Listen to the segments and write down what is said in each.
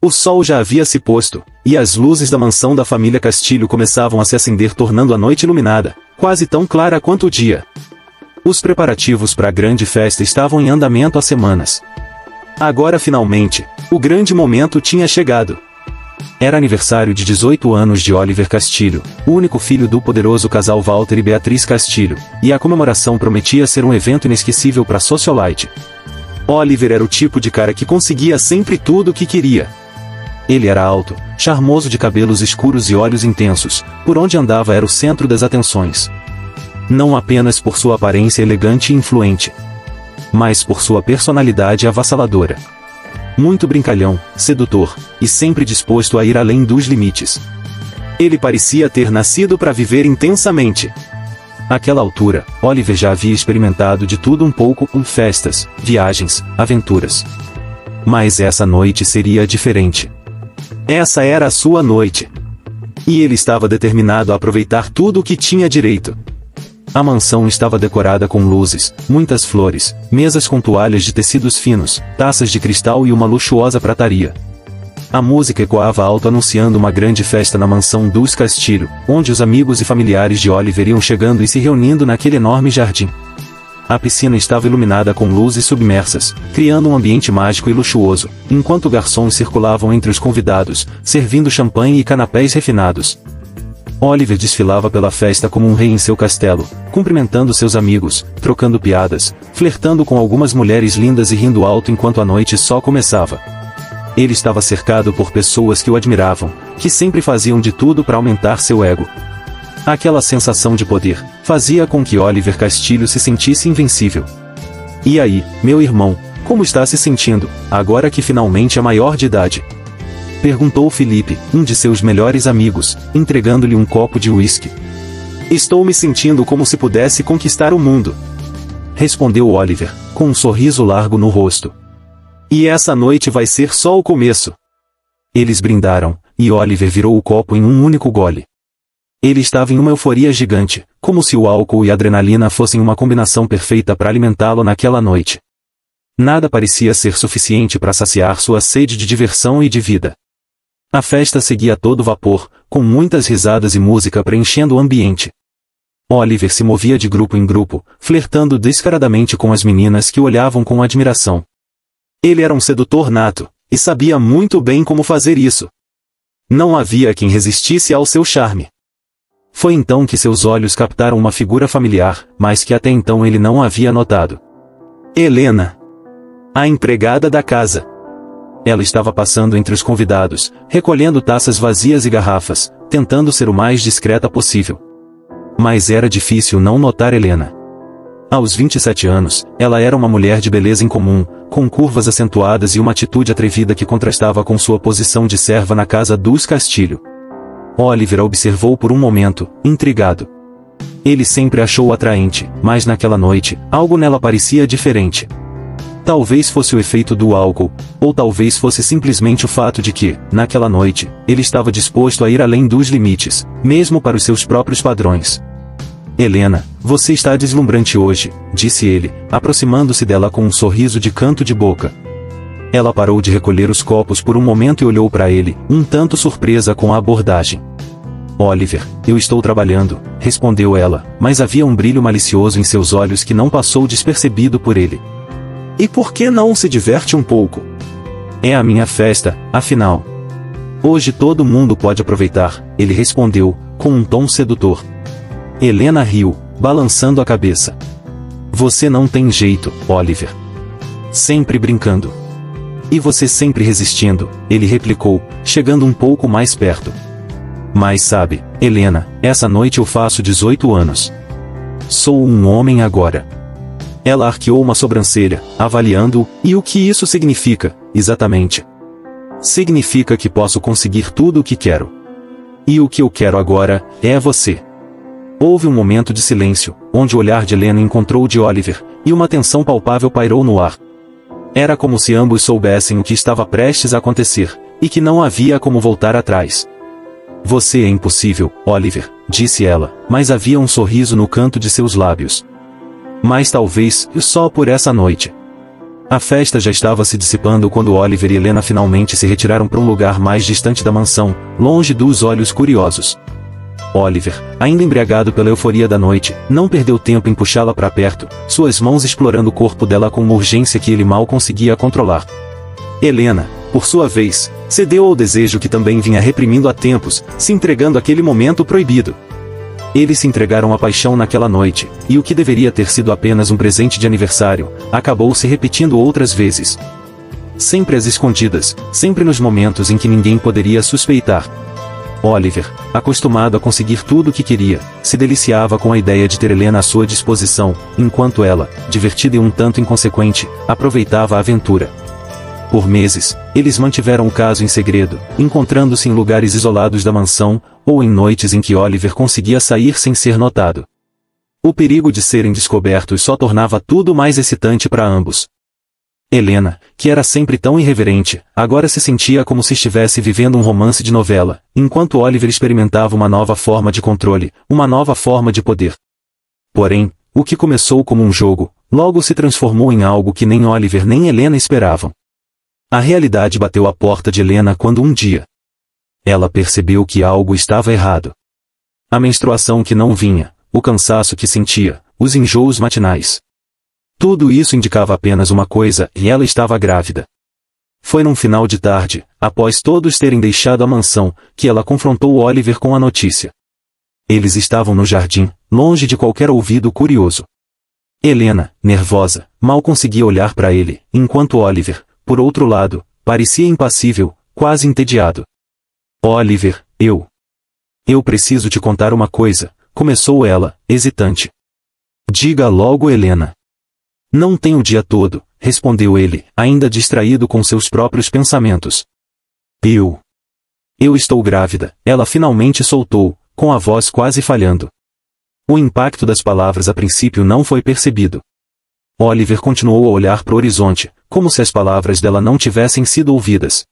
O sol já havia se posto, e as luzes da mansão da família Castilho começavam a se acender, tornando a noite iluminada, quase tão clara quanto o dia. Os preparativos para a grande festa estavam em andamento há semanas. Agora finalmente, o grande momento tinha chegado. Era aniversário de 18 anos de Oliver Castilho, o único filho do poderoso casal Walter e Beatriz Castilho, e a comemoração prometia ser um evento inesquecível para a socialite. Oliver era o tipo de cara que conseguia sempre tudo o que queria. Ele era alto, charmoso, de cabelos escuros e olhos intensos, por onde andava era o centro das atenções. Não apenas por sua aparência elegante e influente, mas por sua personalidade avassaladora. Muito brincalhão, sedutor, e sempre disposto a ir além dos limites. Ele parecia ter nascido para viver intensamente. Àquela altura, Oliver já havia experimentado de tudo um pouco, com festas, viagens, aventuras. Mas essa noite seria diferente. Essa era a sua noite. E ele estava determinado a aproveitar tudo o que tinha direito. A mansão estava decorada com luzes, muitas flores, mesas com toalhas de tecidos finos, taças de cristal e uma luxuosa prataria. A música ecoava alto anunciando uma grande festa na mansão dos Castilho, onde os amigos e familiares de Oliver iam chegando e se reunindo naquele enorme jardim. A piscina estava iluminada com luzes submersas, criando um ambiente mágico e luxuoso, enquanto garçons circulavam entre os convidados, servindo champanhe e canapés refinados. Oliver desfilava pela festa como um rei em seu castelo, cumprimentando seus amigos, trocando piadas, flertando com algumas mulheres lindas e rindo alto enquanto a noite só começava. Ele estava cercado por pessoas que o admiravam, que sempre faziam de tudo para aumentar seu ego. Aquela sensação de poder fazia com que Oliver Castilho se sentisse invencível. E aí, meu irmão, como está se sentindo, agora que finalmente é maior de idade? Perguntou Felipe, um de seus melhores amigos, entregando-lhe um copo de uísque. Estou me sentindo como se pudesse conquistar o mundo. Respondeu Oliver, com um sorriso largo no rosto. E essa noite vai ser só o começo. Eles brindaram, e Oliver virou o copo em um único gole. Ele estava em uma euforia gigante, como se o álcool e a adrenalina fossem uma combinação perfeita para alimentá-lo naquela noite. Nada parecia ser suficiente para saciar sua sede de diversão e de vida. A festa seguia a todo vapor, com muitas risadas e música preenchendo o ambiente. Oliver se movia de grupo em grupo, flertando descaradamente com as meninas que o olhavam com admiração. Ele era um sedutor nato, e sabia muito bem como fazer isso. Não havia quem resistisse ao seu charme. Foi então que seus olhos captaram uma figura familiar, mas que até então ele não havia notado. Helena. A empregada da casa. Ela estava passando entre os convidados, recolhendo taças vazias e garrafas, tentando ser o mais discreta possível. Mas era difícil não notar Helena. Aos 27 anos, ela era uma mulher de beleza incomum, com curvas acentuadas e uma atitude atrevida que contrastava com sua posição de serva na casa dos Castilho. Oliver a observou por um momento, intrigado. Ele sempre a achou atraente, mas naquela noite, algo nela parecia diferente. Talvez fosse o efeito do álcool, ou talvez fosse simplesmente o fato de que, naquela noite, ele estava disposto a ir além dos limites, mesmo para os seus próprios padrões. Helena, você está deslumbrante hoje, disse ele, aproximando-se dela com um sorriso de canto de boca. Ela parou de recolher os copos por um momento e olhou para ele, um tanto surpresa com a abordagem. Oliver, eu estou trabalhando, respondeu ela, mas havia um brilho malicioso em seus olhos que não passou despercebido por ele. E por que não se diverte um pouco? É a minha festa, afinal. Hoje todo mundo pode aproveitar, ele respondeu, com um tom sedutor. Helena riu, balançando a cabeça. Você não tem jeito, Oliver. Sempre brincando. E você sempre resistindo, ele replicou, chegando um pouco mais perto. Mas sabe, Helena, essa noite eu faço 18 anos. Sou um homem agora. Ela arqueou uma sobrancelha, avaliando-o, e o que isso significa, exatamente? Significa que posso conseguir tudo o que quero. E o que eu quero agora, é você. Houve um momento de silêncio, onde o olhar de Helena encontrou o de Oliver, e uma tensão palpável pairou no ar. Era como se ambos soubessem o que estava prestes a acontecer, e que não havia como voltar atrás. Você é impossível, Oliver, disse ela, mas havia um sorriso no canto de seus lábios. Mas talvez, só por essa noite. A festa já estava se dissipando quando Oliver e Helena finalmente se retiraram para um lugar mais distante da mansão, longe dos olhos curiosos. Oliver, ainda embriagado pela euforia da noite, não perdeu tempo em puxá-la para perto, suas mãos explorando o corpo dela com uma urgência que ele mal conseguia controlar. Helena, por sua vez, cedeu ao desejo que também vinha reprimindo há tempos, se entregando àquele momento proibido. Eles se entregaram à paixão naquela noite, e o que deveria ter sido apenas um presente de aniversário, acabou se repetindo outras vezes. Sempre às escondidas, sempre nos momentos em que ninguém poderia suspeitar. Oliver, acostumado a conseguir tudo o que queria, se deliciava com a ideia de ter Helena à sua disposição, enquanto ela, divertida e um tanto inconsequente, aproveitava a aventura. Por meses, eles mantiveram o caso em segredo, encontrando-se em lugares isolados da mansão, ou em noites em que Oliver conseguia sair sem ser notado. O perigo de serem descobertos só tornava tudo mais excitante para ambos. Helena, que era sempre tão irreverente, agora se sentia como se estivesse vivendo um romance de novela, enquanto Oliver experimentava uma nova forma de controle, uma nova forma de poder. Porém, o que começou como um jogo, logo se transformou em algo que nem Oliver nem Helena esperavam. A realidade bateu à porta de Helena quando um dia ela percebeu que algo estava errado. A menstruação que não vinha, o cansaço que sentia, os enjoos matinais. Tudo isso indicava apenas uma coisa, e ela estava grávida. Foi num final de tarde, após todos terem deixado a mansão, que ela confrontou Oliver com a notícia. Eles estavam no jardim, longe de qualquer ouvido curioso. Helena, nervosa, mal conseguia olhar para ele, enquanto Oliver, por outro lado, parecia impassível, quase entediado. Oliver, eu preciso te contar uma coisa, começou ela, hesitante. Diga logo, Helena. Não tenho o dia todo, respondeu ele, ainda distraído com seus próprios pensamentos. Eu estou grávida, ela finalmente soltou, com a voz quase falhando. O impacto das palavras a princípio não foi percebido. Oliver continuou a olhar para o horizonte, como se as palavras dela não tivessem sido ouvidas.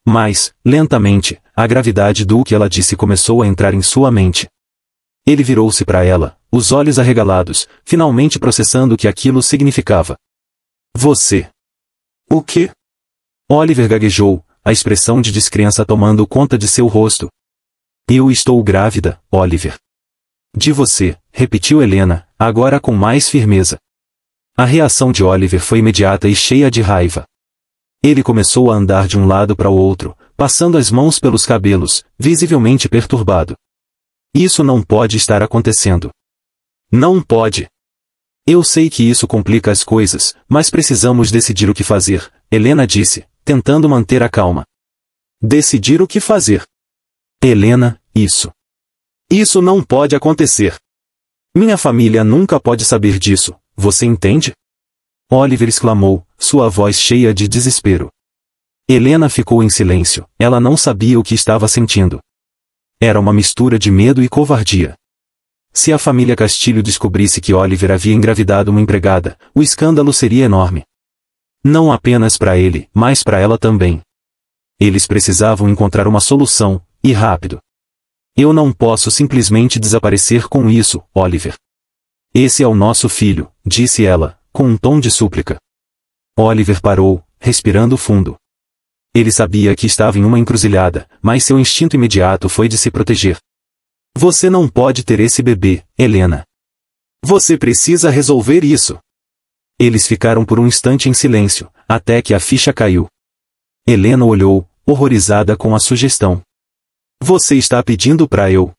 Mas, lentamente, a gravidade do que ela disse começou a entrar em sua mente. Ele virou-se para ela, os olhos arregalados, finalmente processando o que aquilo significava. Você. O quê? Oliver gaguejou, a expressão de descrença tomando conta de seu rosto. Eu estou grávida, Oliver. De você, repetiu Helena, agora com mais firmeza. A reação de Oliver foi imediata e cheia de raiva. Ele começou a andar de um lado para o outro, passando as mãos pelos cabelos, visivelmente perturbado. Isso não pode estar acontecendo. Não pode. Eu sei que isso complica as coisas, mas precisamos decidir o que fazer, Helena disse, tentando manter a calma. Decidir o que fazer? Helena, isso não pode acontecer. Minha família nunca pode saber disso, você entende? Oliver exclamou, sua voz cheia de desespero. Helena ficou em silêncio, ela não sabia o que estava sentindo. Era uma mistura de medo e covardia. Se a família Castilho descobrisse que Oliver havia engravidado uma empregada, o escândalo seria enorme. Não apenas para ele, mas para ela também. Eles precisavam encontrar uma solução, e rápido. Eu não posso simplesmente desaparecer com isso, Oliver. Esse é o nosso filho, disse ela, com um tom de súplica. Oliver parou, respirando fundo. Ele sabia que estava em uma encruzilhada, mas seu instinto imediato foi de se proteger. Você não pode ter esse bebê, Helena. Você precisa resolver isso. Eles ficaram por um instante em silêncio, até que a ficha caiu. Helena olhou, horrorizada com a sugestão. Você está pedindo para eu?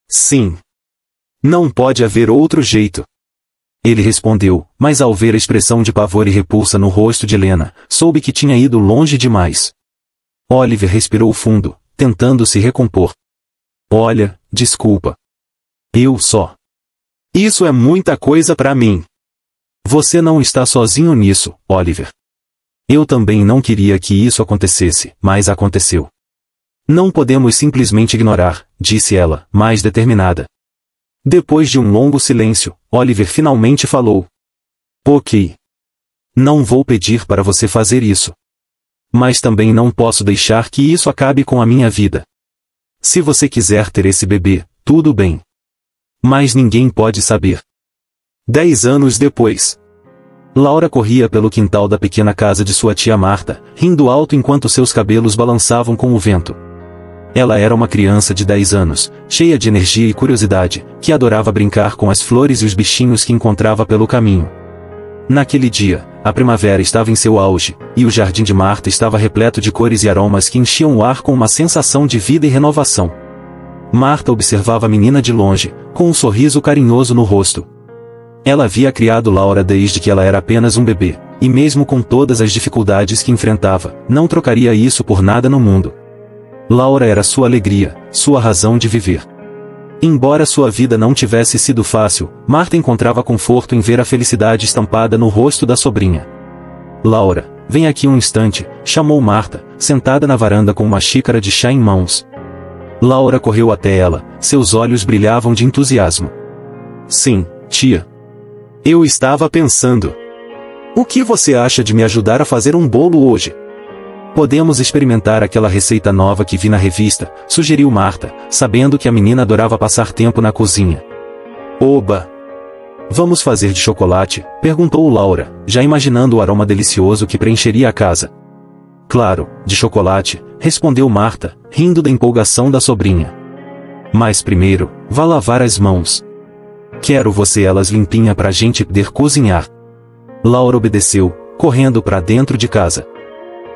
Sim. Não pode haver outro jeito. Ele respondeu, mas ao ver a expressão de pavor e repulsa no rosto de Helena, soube que tinha ido longe demais. Oliver respirou fundo, tentando se recompor. Olha, desculpa. Isso é muita coisa para mim. Você não está sozinho nisso, Oliver. Eu também não queria que isso acontecesse, mas aconteceu. Não podemos simplesmente ignorar, disse ela, mais determinada. Depois de um longo silêncio, Oliver finalmente falou. Ok. Não vou pedir para você fazer isso. Mas também não posso deixar que isso acabe com a minha vida. Se você quiser ter esse bebê, tudo bem. Mas ninguém pode saber. 10 anos depois. Laura corria pelo quintal da pequena casa de sua tia Marta, rindo alto enquanto seus cabelos balançavam com o vento. Ela era uma criança de 10 anos, cheia de energia e curiosidade, que adorava brincar com as flores e os bichinhos que encontrava pelo caminho. Naquele dia, a primavera estava em seu auge, e o jardim de Marta estava repleto de cores e aromas que enchiam o ar com uma sensação de vida e renovação. Marta observava a menina de longe, com um sorriso carinhoso no rosto. Ela havia criado Laura desde que ela era apenas um bebê, e mesmo com todas as dificuldades que enfrentava, não trocaria isso por nada no mundo. Laura era sua alegria, sua razão de viver. Embora sua vida não tivesse sido fácil, Marta encontrava conforto em ver a felicidade estampada no rosto da sobrinha. Laura, vem aqui um instante, chamou Marta, sentada na varanda com uma xícara de chá em mãos. Laura correu até ela, seus olhos brilhavam de entusiasmo. Sim, tia. Eu estava pensando. O que você acha de me ajudar a fazer um bolo hoje? Podemos experimentar aquela receita nova que vi na revista, sugeriu Marta, sabendo que a menina adorava passar tempo na cozinha. Oba! Vamos fazer de chocolate? Perguntou Laura, já imaginando o aroma delicioso que preencheria a casa. Claro, de chocolate, respondeu Marta, rindo da empolgação da sobrinha. Mas primeiro, vá lavar as mãos. Quero você elas limpinha pra gente poder cozinhar. Laura obedeceu, correndo para dentro de casa.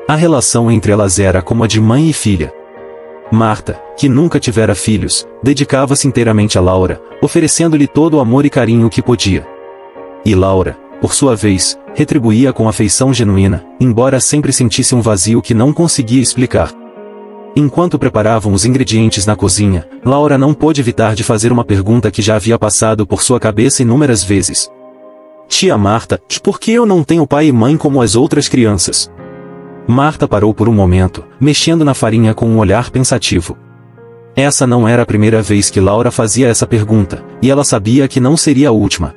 A relação entre elas era como a de mãe e filha. Marta, que nunca tivera filhos, dedicava-se inteiramente a Laura, oferecendo-lhe todo o amor e carinho que podia. E Laura, por sua vez, retribuía com afeição genuína, embora sempre sentisse um vazio que não conseguia explicar. Enquanto preparavam os ingredientes na cozinha, Laura não pôde evitar de fazer uma pergunta que já havia passado por sua cabeça inúmeras vezes. Tia Marta, por que eu não tenho pai e mãe como as outras crianças? Marta parou por um momento, mexendo na farinha com um olhar pensativo. Essa não era a primeira vez que Laura fazia essa pergunta, e ela sabia que não seria a última.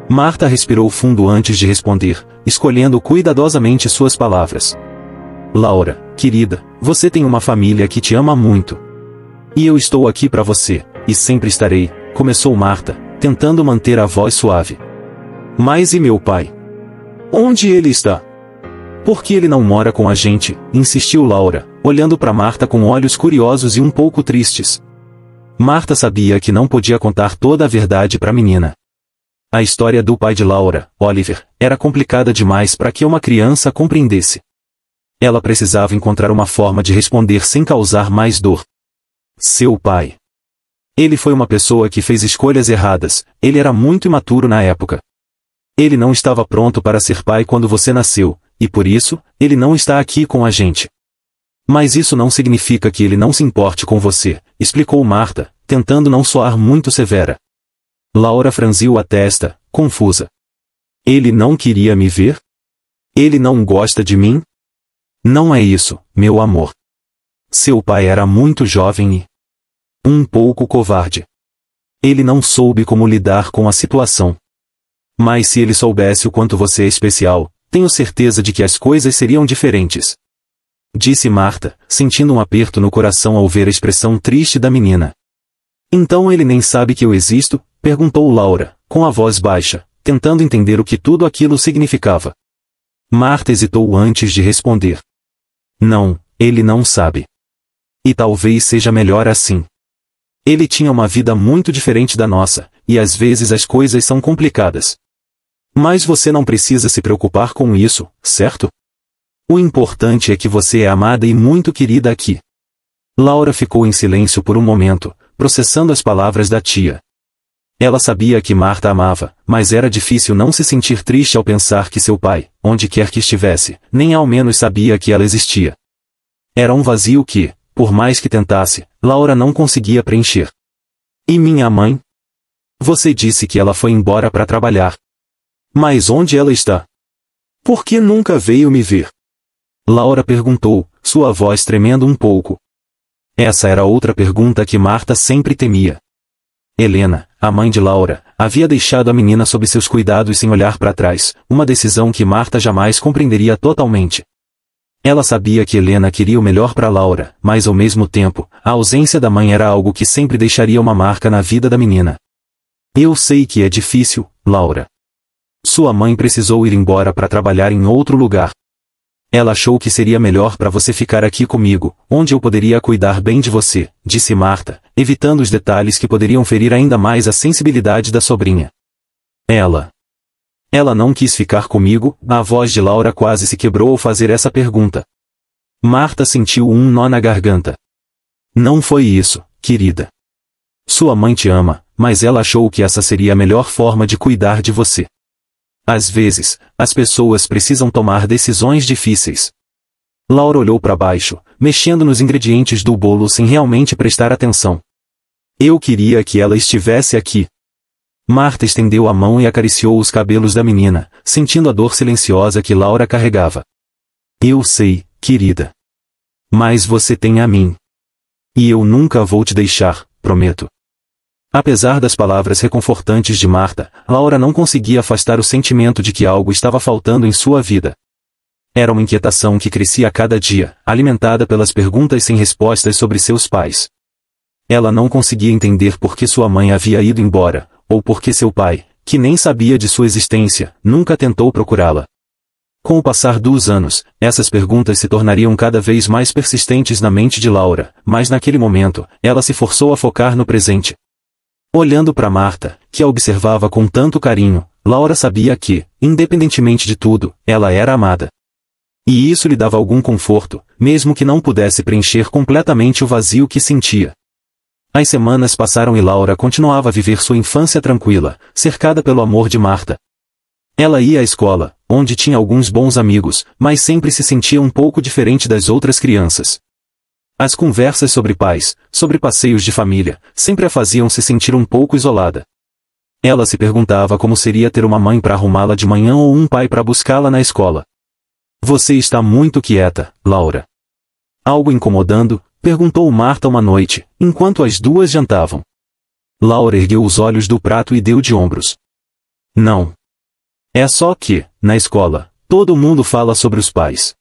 Marta respirou fundo antes de responder, escolhendo cuidadosamente suas palavras. Laura, querida, você tem uma família que te ama muito. E eu estou aqui para você, e sempre estarei, começou Marta, tentando manter a voz suave. Mas e meu pai? Onde ele está? Por que ele não mora com a gente? Insistiu Laura, olhando para Marta com olhos curiosos e um pouco tristes. Marta sabia que não podia contar toda a verdade para a menina. A história do pai de Laura, Oliver, era complicada demais para que uma criança compreendesse. Ela precisava encontrar uma forma de responder sem causar mais dor. Seu pai. Ele foi uma pessoa que fez escolhas erradas, ele era muito imaturo na época. Ele não estava pronto para ser pai quando você nasceu, e por isso, ele não está aqui com a gente. Mas isso não significa que ele não se importe com você, explicou Marta, tentando não soar muito severa. Laura franziu a testa, confusa. Ele não queria me ver? Ele não gosta de mim? Não é isso, meu amor. Seu pai era muito jovem e um pouco covarde. Ele não soube como lidar com a situação. Mas se ele soubesse o quanto você é especial, tenho certeza de que as coisas seriam diferentes. Disse Marta, sentindo um aperto no coração ao ver a expressão triste da menina. Então ele nem sabe que eu existo? Perguntou Laura, com a voz baixa, tentando entender o que tudo aquilo significava. Marta hesitou antes de responder. Não, ele não sabe. E talvez seja melhor assim. Ele tinha uma vida muito diferente da nossa, e às vezes as coisas são complicadas. Mas você não precisa se preocupar com isso, certo? O importante é que você é amada e muito querida aqui. Laura ficou em silêncio por um momento, processando as palavras da tia. Ela sabia que Marta amava, mas era difícil não se sentir triste ao pensar que seu pai, onde quer que estivesse, nem ao menos sabia que ela existia. Era um vazio que, por mais que tentasse, Laura não conseguia preencher. E minha mãe? Você disse que ela foi embora para trabalhar. Mas onde ela está? Por que nunca veio me ver? Laura perguntou, sua voz tremendo um pouco. Essa era outra pergunta que Marta sempre temia. Helena, a mãe de Laura, havia deixado a menina sob seus cuidados sem olhar para trás, uma decisão que Marta jamais compreenderia totalmente. Ela sabia que Helena queria o melhor para Laura, mas ao mesmo tempo, a ausência da mãe era algo que sempre deixaria uma marca na vida da menina. Eu sei que é difícil, Laura. Sua mãe precisou ir embora para trabalhar em outro lugar. Ela achou que seria melhor para você ficar aqui comigo, onde eu poderia cuidar bem de você, disse Marta, evitando os detalhes que poderiam ferir ainda mais a sensibilidade da sobrinha. Ela não quis ficar comigo. A voz de Laura quase se quebrou ao fazer essa pergunta. Marta sentiu um nó na garganta. Não foi isso, querida. Sua mãe te ama, mas ela achou que essa seria a melhor forma de cuidar de você. Às vezes, as pessoas precisam tomar decisões difíceis. Laura olhou para baixo, mexendo nos ingredientes do bolo sem realmente prestar atenção. Eu queria que ela estivesse aqui. Marta estendeu a mão e acariciou os cabelos da menina, sentindo a dor silenciosa que Laura carregava. Eu sei, querida. Mas você tem a mim. E eu nunca vou te deixar, prometo. Apesar das palavras reconfortantes de Marta, Laura não conseguia afastar o sentimento de que algo estava faltando em sua vida. Era uma inquietação que crescia a cada dia, alimentada pelas perguntas sem respostas sobre seus pais. Ela não conseguia entender por que sua mãe havia ido embora, ou por que seu pai, que nem sabia de sua existência, nunca tentou procurá-la. Com o passar dos anos, essas perguntas se tornariam cada vez mais persistentes na mente de Laura, mas naquele momento, ela se forçou a focar no presente. Olhando para Marta, que a observava com tanto carinho, Laura sabia que, independentemente de tudo, ela era amada. E isso lhe dava algum conforto, mesmo que não pudesse preencher completamente o vazio que sentia. As semanas passaram e Laura continuava a viver sua infância tranquila, cercada pelo amor de Marta. Ela ia à escola, onde tinha alguns bons amigos, mas sempre se sentia um pouco diferente das outras crianças. As conversas sobre pais, sobre passeios de família, sempre a faziam se sentir um pouco isolada. Ela se perguntava como seria ter uma mãe para arrumá-la de manhã ou um pai para buscá-la na escola. Você está muito quieta, Laura. Algo incomodando? Perguntou Marta uma noite, enquanto as duas jantavam. Laura ergueu os olhos do prato e deu de ombros. Não. É só que, na escola, todo mundo fala sobre os pais.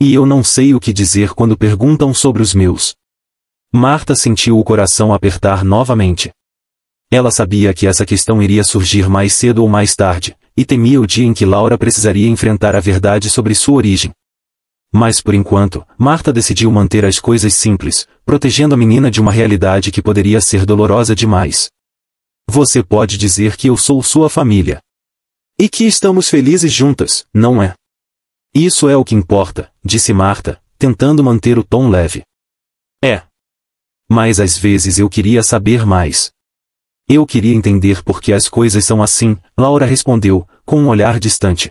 E eu não sei o que dizer quando perguntam sobre os meus. Marta sentiu o coração apertar novamente. Ela sabia que essa questão iria surgir mais cedo ou mais tarde, e temia o dia em que Laura precisaria enfrentar a verdade sobre sua origem. Mas por enquanto, Marta decidiu manter as coisas simples, protegendo a menina de uma realidade que poderia ser dolorosa demais. Você pode dizer que eu sou sua família. E que estamos felizes juntas, não é? Isso é o que importa, disse Marta, tentando manter o tom leve. É. Mas às vezes eu queria saber mais. Eu queria entender por que as coisas são assim, Laura respondeu, com um olhar distante.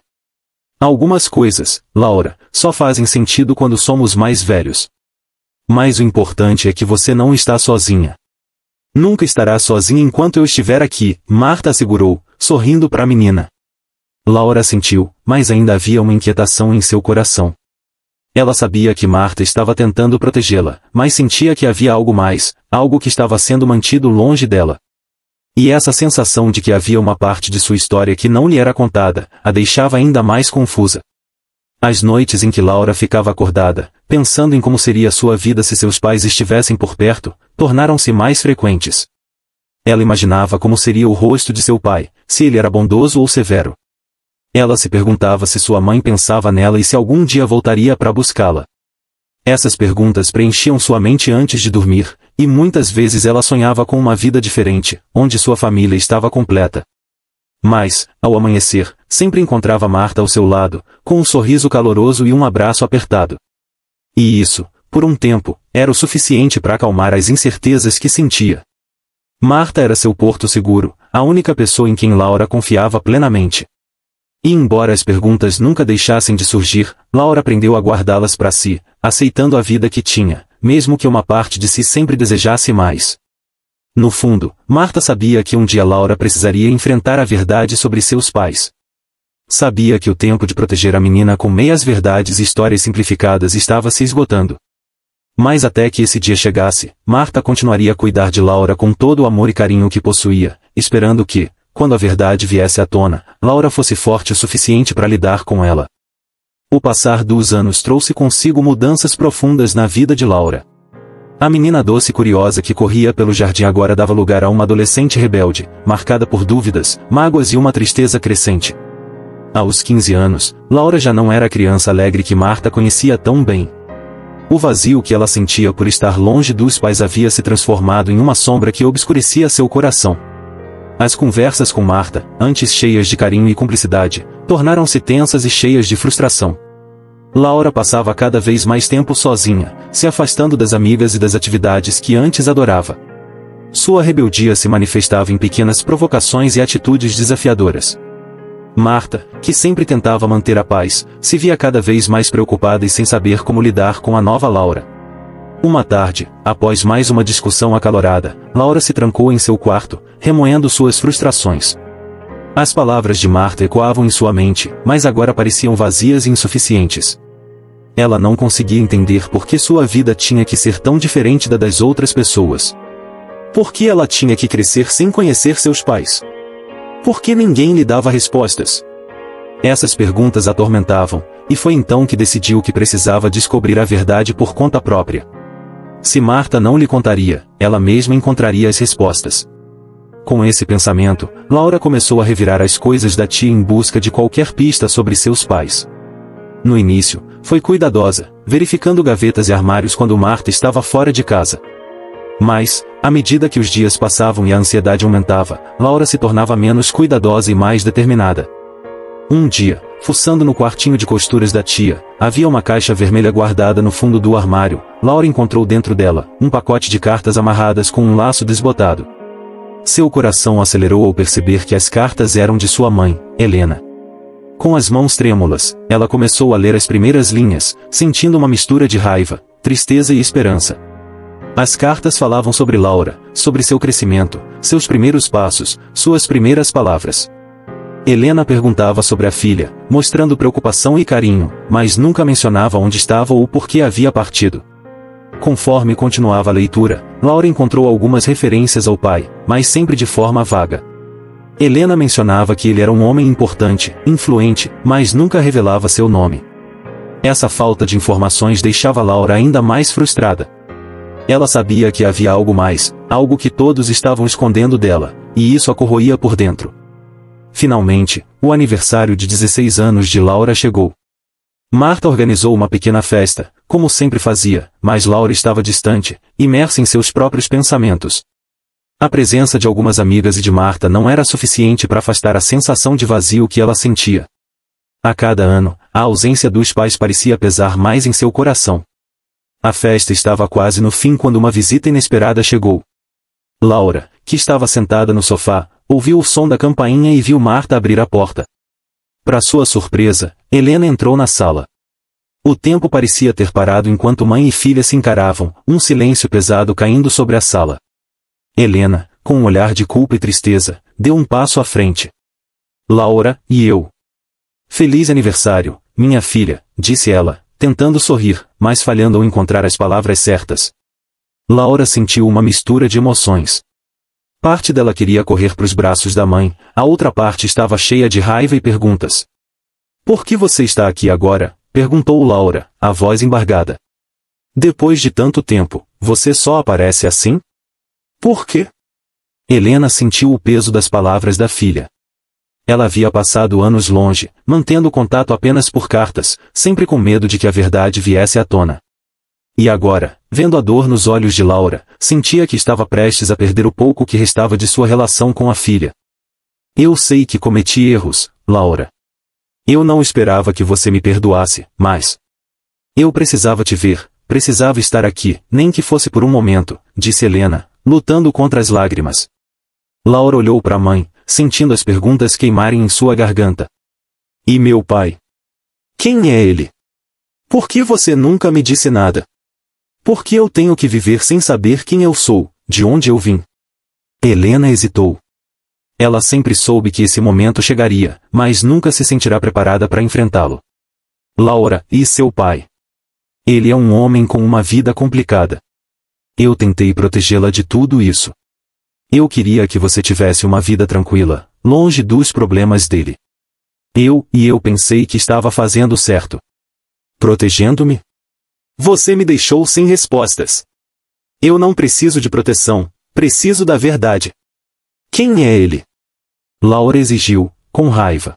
Algumas coisas, Laura, só fazem sentido quando somos mais velhos. Mas o importante é que você não está sozinha. Nunca estará sozinha enquanto eu estiver aqui, Marta assegurou, sorrindo para a menina. Laura sentiu, mas ainda havia uma inquietação em seu coração. Ela sabia que Marta estava tentando protegê-la, mas sentia que havia algo mais, algo que estava sendo mantido longe dela. E essa sensação de que havia uma parte de sua história que não lhe era contada, a deixava ainda mais confusa. As noites em que Laura ficava acordada, pensando em como seria sua vida se seus pais estivessem por perto, tornaram-se mais frequentes. Ela imaginava como seria o rosto de seu pai, se ele era bondoso ou severo. Ela se perguntava se sua mãe pensava nela e se algum dia voltaria para buscá-la. Essas perguntas preenchiam sua mente antes de dormir, e muitas vezes ela sonhava com uma vida diferente, onde sua família estava completa. Mas, ao amanhecer, sempre encontrava Marta ao seu lado, com um sorriso caloroso e um abraço apertado. E isso, por um tempo, era o suficiente para acalmar as incertezas que sentia. Marta era seu porto seguro, a única pessoa em quem Laura confiava plenamente. E embora as perguntas nunca deixassem de surgir, Laura aprendeu a guardá-las para si, aceitando a vida que tinha, mesmo que uma parte de si sempre desejasse mais. No fundo, Marta sabia que um dia Laura precisaria enfrentar a verdade sobre seus pais. Sabia que o tempo de proteger a menina com meias verdades e histórias simplificadas estava se esgotando. Mas até que esse dia chegasse, Marta continuaria a cuidar de Laura com todo o amor e carinho que possuía, esperando que, quando a verdade viesse à tona, Laura fosse forte o suficiente para lidar com ela. O passar dos anos trouxe consigo mudanças profundas na vida de Laura. A menina doce e curiosa que corria pelo jardim agora dava lugar a uma adolescente rebelde, marcada por dúvidas, mágoas e uma tristeza crescente. Aos 15 anos, Laura já não era a criança alegre que Marta conhecia tão bem. O vazio que ela sentia por estar longe dos pais havia se transformado em uma sombra que obscurecia seu coração. As conversas com Marta, antes cheias de carinho e cumplicidade, tornaram-se tensas e cheias de frustração. Laura passava cada vez mais tempo sozinha, se afastando das amigas e das atividades que antes adorava. Sua rebeldia se manifestava em pequenas provocações e atitudes desafiadoras. Marta, que sempre tentava manter a paz, se via cada vez mais preocupada e sem saber como lidar com a nova Laura. Uma tarde, após mais uma discussão acalorada, Laura se trancou em seu quarto, remoendo suas frustrações. As palavras de Marta ecoavam em sua mente, mas agora pareciam vazias e insuficientes. Ela não conseguia entender por que sua vida tinha que ser tão diferente da das outras pessoas. Por que ela tinha que crescer sem conhecer seus pais? Por que ninguém lhe dava respostas? Essas perguntas a atormentavam, e foi então que decidiu que precisava descobrir a verdade por conta própria. Se Marta não lhe contaria, ela mesma encontraria as respostas. Com esse pensamento, Laura começou a revirar as coisas da tia em busca de qualquer pista sobre seus pais. No início, foi cuidadosa, verificando gavetas e armários quando Marta estava fora de casa. Mas, à medida que os dias passavam e a ansiedade aumentava, Laura se tornava menos cuidadosa e mais determinada. Um dia, fuçando no quartinho de costuras da tia, havia uma caixa vermelha guardada no fundo do armário. Laura encontrou dentro dela um pacote de cartas amarradas com um laço desbotado. Seu coração acelerou ao perceber que as cartas eram de sua mãe, Helena. Com as mãos trêmulas, ela começou a ler as primeiras linhas, sentindo uma mistura de raiva, tristeza e esperança. As cartas falavam sobre Laura, sobre seu crescimento, seus primeiros passos, suas primeiras palavras. Helena perguntava sobre a filha, mostrando preocupação e carinho, mas nunca mencionava onde estava ou por que havia partido. Conforme continuava a leitura, Laura encontrou algumas referências ao pai, mas sempre de forma vaga. Helena mencionava que ele era um homem importante, influente, mas nunca revelava seu nome. Essa falta de informações deixava Laura ainda mais frustrada. Ela sabia que havia algo mais, algo que todos estavam escondendo dela, e isso a corroía por dentro. Finalmente, o aniversário de 16 anos de Laura chegou. Marta organizou uma pequena festa, como sempre fazia, mas Laura estava distante, imersa em seus próprios pensamentos. A presença de algumas amigas e de Marta não era suficiente para afastar a sensação de vazio que ela sentia. A cada ano, a ausência dos pais parecia pesar mais em seu coração. A festa estava quase no fim quando uma visita inesperada chegou. Laura, que estava sentada no sofá, ouviu o som da campainha e viu Marta abrir a porta. Para sua surpresa, Helena entrou na sala. O tempo parecia ter parado enquanto mãe e filha se encaravam, um silêncio pesado caindo sobre a sala. Helena, com um olhar de culpa e tristeza, deu um passo à frente. Laura, e eu. Feliz aniversário, minha filha, disse ela, tentando sorrir, mas falhando ao encontrar as palavras certas. Laura sentiu uma mistura de emoções. Parte dela queria correr para os braços da mãe, a outra parte estava cheia de raiva e perguntas. Por que você está aqui agora? Perguntou Laura, a voz embargada. Depois de tanto tempo, você só aparece assim? Por quê? Helena sentiu o peso das palavras da filha. Ela havia passado anos longe, mantendo contato apenas por cartas, sempre com medo de que a verdade viesse à tona. E agora, vendo a dor nos olhos de Laura, sentia que estava prestes a perder o pouco que restava de sua relação com a filha. Eu sei que cometi erros, Laura. Eu não esperava que você me perdoasse, mas... Eu precisava te ver, precisava estar aqui, nem que fosse por um momento, disse Helena, lutando contra as lágrimas. Laura olhou para a mãe, sentindo as perguntas queimarem em sua garganta. E meu pai? Quem é ele? Por que você nunca me disse nada? Por que eu tenho que viver sem saber quem eu sou, de onde eu vim? Helena hesitou. Ela sempre soube que esse momento chegaria, mas nunca se sentirá preparada para enfrentá-lo. Laura, e seu pai? Ele é um homem com uma vida complicada. Eu tentei protegê-la de tudo isso. Eu queria que você tivesse uma vida tranquila, longe dos problemas dele. Eu pensei que estava fazendo certo. Protegendo-me? Você me deixou sem respostas. Eu não preciso de proteção, preciso da verdade. Quem é ele? Laura exigiu, com raiva.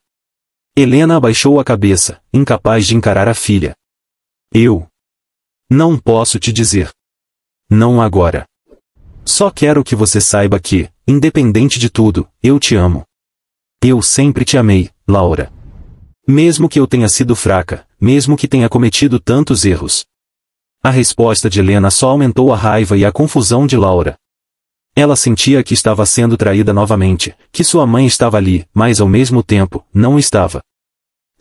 Helena abaixou a cabeça, incapaz de encarar a filha. Eu não posso te dizer. Não agora. Só quero que você saiba que, independente de tudo, eu te amo. Eu sempre te amei, Laura. Mesmo que eu tenha sido fraca, mesmo que tenha cometido tantos erros. A resposta de Helena só aumentou a raiva e a confusão de Laura. Ela sentia que estava sendo traída novamente, que sua mãe estava ali, mas ao mesmo tempo, não estava.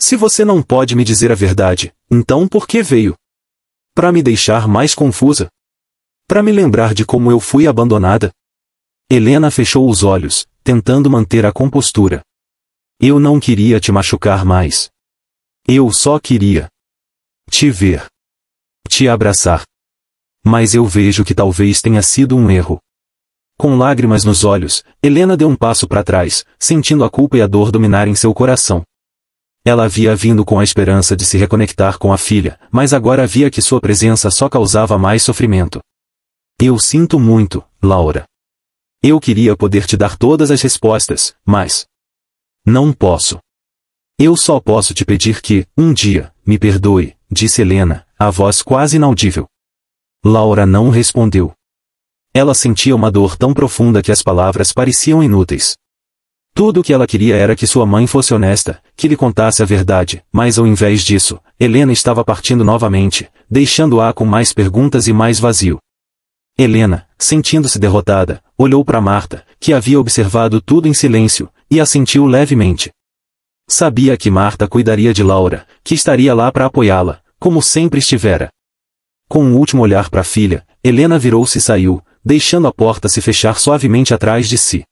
Se você não pode me dizer a verdade, então por que veio? Para me deixar mais confusa? Para me lembrar de como eu fui abandonada? Helena fechou os olhos, tentando manter a compostura. Eu não queria te machucar mais. Eu só queria te ver. Te abraçar. Mas eu vejo que talvez tenha sido um erro. Com lágrimas nos olhos, Helena deu um passo para trás, sentindo a culpa e a dor dominarem seu coração. Ela havia vindo com a esperança de se reconectar com a filha, mas agora via que sua presença só causava mais sofrimento. Eu sinto muito, Laura. Eu queria poder te dar todas as respostas, mas não posso. Eu só posso te pedir que, um dia, me perdoe, disse Helena, a voz quase inaudível. Laura não respondeu. Ela sentia uma dor tão profunda que as palavras pareciam inúteis. Tudo o que ela queria era que sua mãe fosse honesta, que lhe contasse a verdade, mas ao invés disso, Helena estava partindo novamente, deixando-a com mais perguntas e mais vazio. Helena, sentindo-se derrotada, olhou para Marta, que havia observado tudo em silêncio, e assentiu levemente. Sabia que Marta cuidaria de Laura, que estaria lá para apoiá-la, como sempre estivera. Com um último olhar para a filha, Helena virou-se e saiu, deixando a porta se fechar suavemente atrás de si.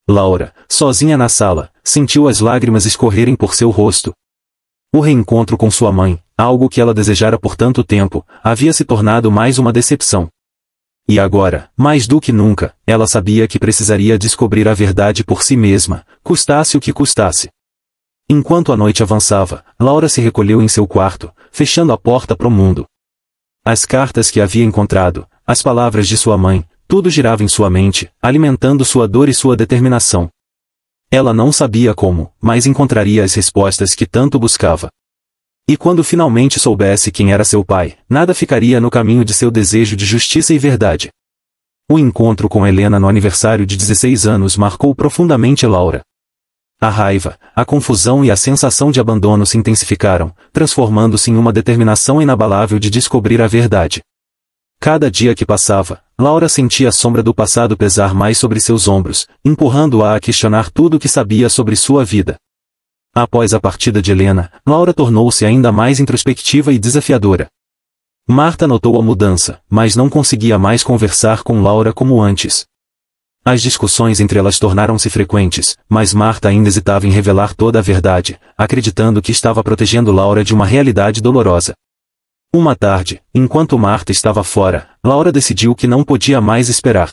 Laura, sozinha na sala, sentiu as lágrimas escorrerem por seu rosto. O reencontro com sua mãe, algo que ela desejara por tanto tempo, havia se tornado mais uma decepção. E agora, mais do que nunca, ela sabia que precisaria descobrir a verdade por si mesma, custasse o que custasse. Enquanto a noite avançava, Laura se recolheu em seu quarto, fechando a porta para o mundo. As cartas que havia encontrado, as palavras de sua mãe, tudo girava em sua mente, alimentando sua dor e sua determinação. Ela não sabia como, mas encontraria as respostas que tanto buscava. E quando finalmente soubesse quem era seu pai, nada ficaria no caminho de seu desejo de justiça e verdade. O encontro com Helena no aniversário de 16 anos marcou profundamente Laura. A raiva, a confusão e a sensação de abandono se intensificaram, transformando-se em uma determinação inabalável de descobrir a verdade. Cada dia que passava, Laura sentia a sombra do passado pesar mais sobre seus ombros, empurrando-a a questionar tudo o que sabia sobre sua vida. Após a partida de Helena, Laura tornou-se ainda mais introspectiva e desafiadora. Marta notou a mudança, mas não conseguia mais conversar com Laura como antes. As discussões entre elas tornaram-se frequentes, mas Marta ainda hesitava em revelar toda a verdade, acreditando que estava protegendo Laura de uma realidade dolorosa. Uma tarde, enquanto Marta estava fora, Laura decidiu que não podia mais esperar.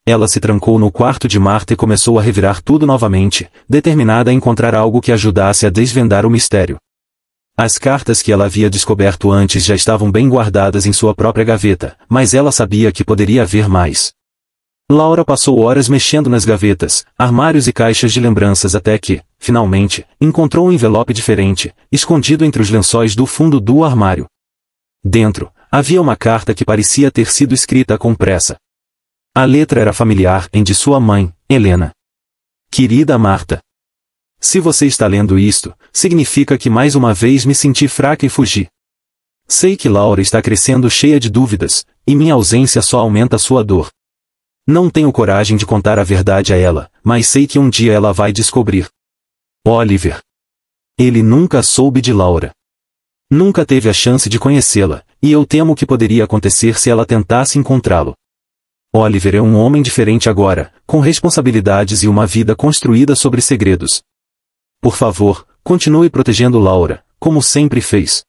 Ela se trancou no quarto de Marta e começou a revirar tudo novamente, determinada a encontrar algo que ajudasse a desvendar o mistério. As cartas que ela havia descoberto antes já estavam bem guardadas em sua própria gaveta, mas ela sabia que poderia haver mais. Laura passou horas mexendo nas gavetas, armários e caixas de lembranças até que, finalmente, encontrou um envelope diferente, escondido entre os lençóis do fundo do armário. Dentro, havia uma carta que parecia ter sido escrita com pressa. A letra era familiar e de sua mãe, Helena. Querida Marta. Se você está lendo isto, significa que mais uma vez me senti fraca e fugi. Sei que Laura está crescendo cheia de dúvidas, e minha ausência só aumenta sua dor. Não tenho coragem de contar a verdade a ela, mas sei que um dia ela vai descobrir. Oliver. Ele nunca soube de Laura. Nunca teve a chance de conhecê-la, e eu temo o que poderia acontecer se ela tentasse encontrá-lo. Oliver é um homem diferente agora, com responsabilidades e uma vida construída sobre segredos. Por favor, continue protegendo Laura, como sempre fez.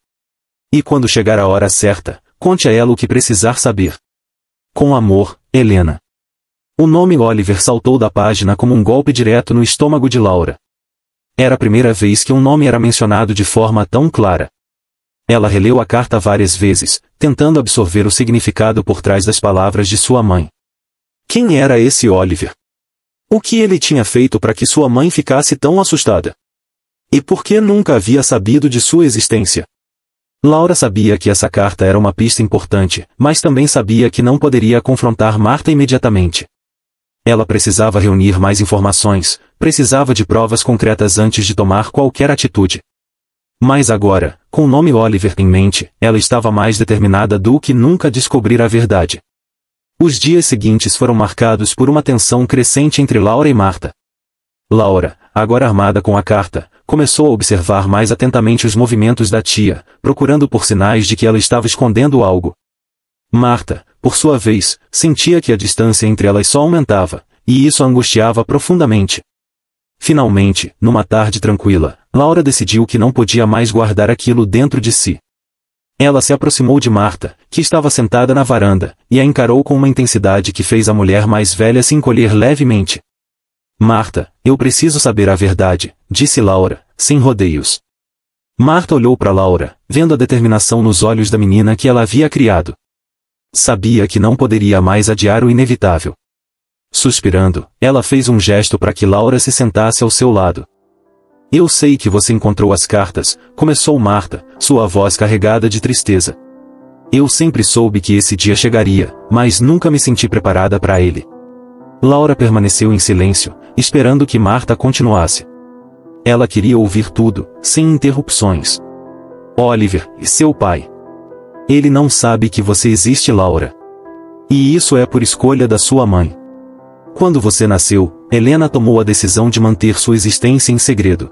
E quando chegar a hora certa, conte a ela o que precisar saber. Com amor, Helena. O nome Oliver saltou da página como um golpe direto no estômago de Laura. Era a primeira vez que um nome era mencionado de forma tão clara. Ela releu a carta várias vezes, tentando absorver o significado por trás das palavras de sua mãe. Quem era esse Oliver? O que ele tinha feito para que sua mãe ficasse tão assustada? E por que nunca havia sabido de sua existência? Laura sabia que essa carta era uma pista importante, mas também sabia que não poderia confrontar Marta imediatamente. Ela precisava reunir mais informações, precisava de provas concretas antes de tomar qualquer atitude. Mas agora, com o nome Oliver em mente, ela estava mais determinada do que nunca a descobrir a verdade. Os dias seguintes foram marcados por uma tensão crescente entre Laura e Marta. Laura, agora armada com a carta, começou a observar mais atentamente os movimentos da tia, procurando por sinais de que ela estava escondendo algo. Marta, por sua vez, sentia que a distância entre elas só aumentava, e isso a angustiava profundamente. Finalmente, numa tarde tranquila, Laura decidiu que não podia mais guardar aquilo dentro de si. Ela se aproximou de Marta, que estava sentada na varanda, e a encarou com uma intensidade que fez a mulher mais velha se encolher levemente. Marta, eu preciso saber a verdade, disse Laura, sem rodeios. Marta olhou para Laura, vendo a determinação nos olhos da menina que ela havia criado. Sabia que não poderia mais adiar o inevitável. Suspirando, ela fez um gesto para que Laura se sentasse ao seu lado. Eu sei que você encontrou as cartas, começou Marta, sua voz carregada de tristeza. Eu sempre soube que esse dia chegaria, mas nunca me senti preparada para ele. Laura permaneceu em silêncio, esperando que Marta continuasse. Ela queria ouvir tudo, sem interrupções. Oliver, seu pai. Ele não sabe que você existe, Laura. E isso é por escolha da sua mãe. Quando você nasceu, Helena tomou a decisão de manter sua existência em segredo.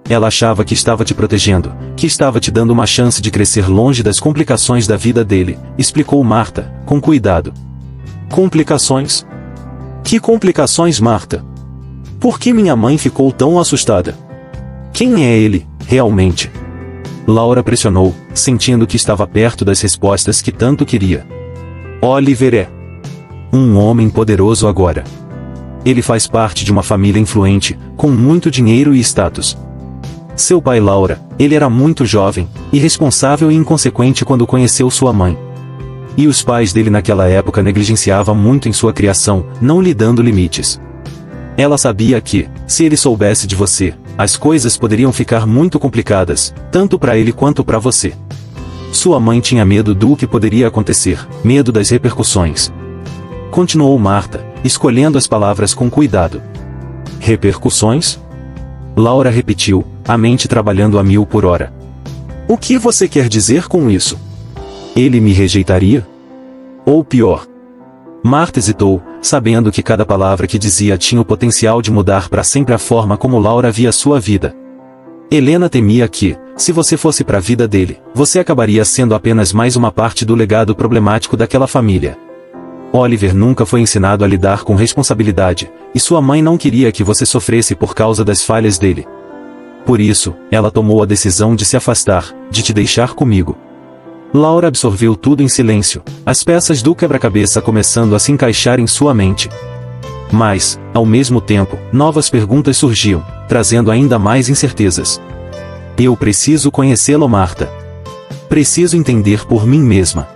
Ela achava que estava te protegendo, que estava te dando uma chance de crescer longe das complicações da vida dele, explicou Marta, com cuidado. Complicações? Que complicações, Marta? Por que minha mãe ficou tão assustada? Quem é ele, realmente? Laura pressionou, sentindo que estava perto das respostas que tanto queria. Oliver é um homem poderoso agora. Ele faz parte de uma família influente, com muito dinheiro e status. Seu pai Laura, ele era muito jovem, irresponsável e inconsequente quando conheceu sua mãe. E os pais dele naquela época negligenciavam muito em sua criação, não lhe dando limites. Ela sabia que, se ele soubesse de você, as coisas poderiam ficar muito complicadas, tanto para ele quanto para você. Sua mãe tinha medo do que poderia acontecer, medo das repercussões. Continuou Marta, escolhendo as palavras com cuidado. Repercussões? Laura repetiu, a mente trabalhando a 1000 por hora. O que você quer dizer com isso? Ele me rejeitaria? Ou pior? Marta hesitou, sabendo que cada palavra que dizia tinha o potencial de mudar para sempre a forma como Laura via sua vida. Helena temia que, se você fosse para a vida dele, você acabaria sendo apenas mais uma parte do legado problemático daquela família. Oliver nunca foi ensinado a lidar com responsabilidade, e sua mãe não queria que você sofresse por causa das falhas dele. Por isso, ela tomou a decisão de se afastar, de te deixar comigo. Laura absorveu tudo em silêncio, as peças do quebra-cabeça começando a se encaixar em sua mente. Mas, ao mesmo tempo, novas perguntas surgiam, trazendo ainda mais incertezas. Eu preciso conhecê-lo, Marta. Preciso entender por mim mesma.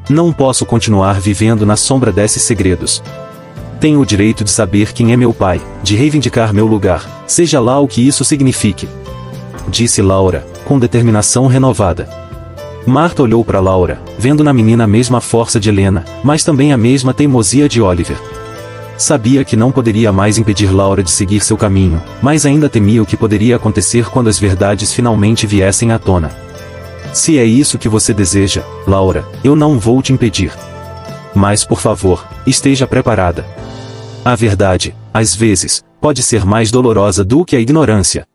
Não posso continuar vivendo na sombra desses segredos. Tenho o direito de saber quem é meu pai, de reivindicar meu lugar, seja lá o que isso signifique. Disse Laura, com determinação renovada. Marta olhou para Laura, vendo na menina a mesma força de Helena, mas também a mesma teimosia de Oliver. Sabia que não poderia mais impedir Laura de seguir seu caminho, mas ainda temia o que poderia acontecer quando as verdades finalmente viessem à tona. Se é isso que você deseja, Laura, eu não vou te impedir. Mas por favor, esteja preparada. A verdade, às vezes, pode ser mais dolorosa do que a ignorância.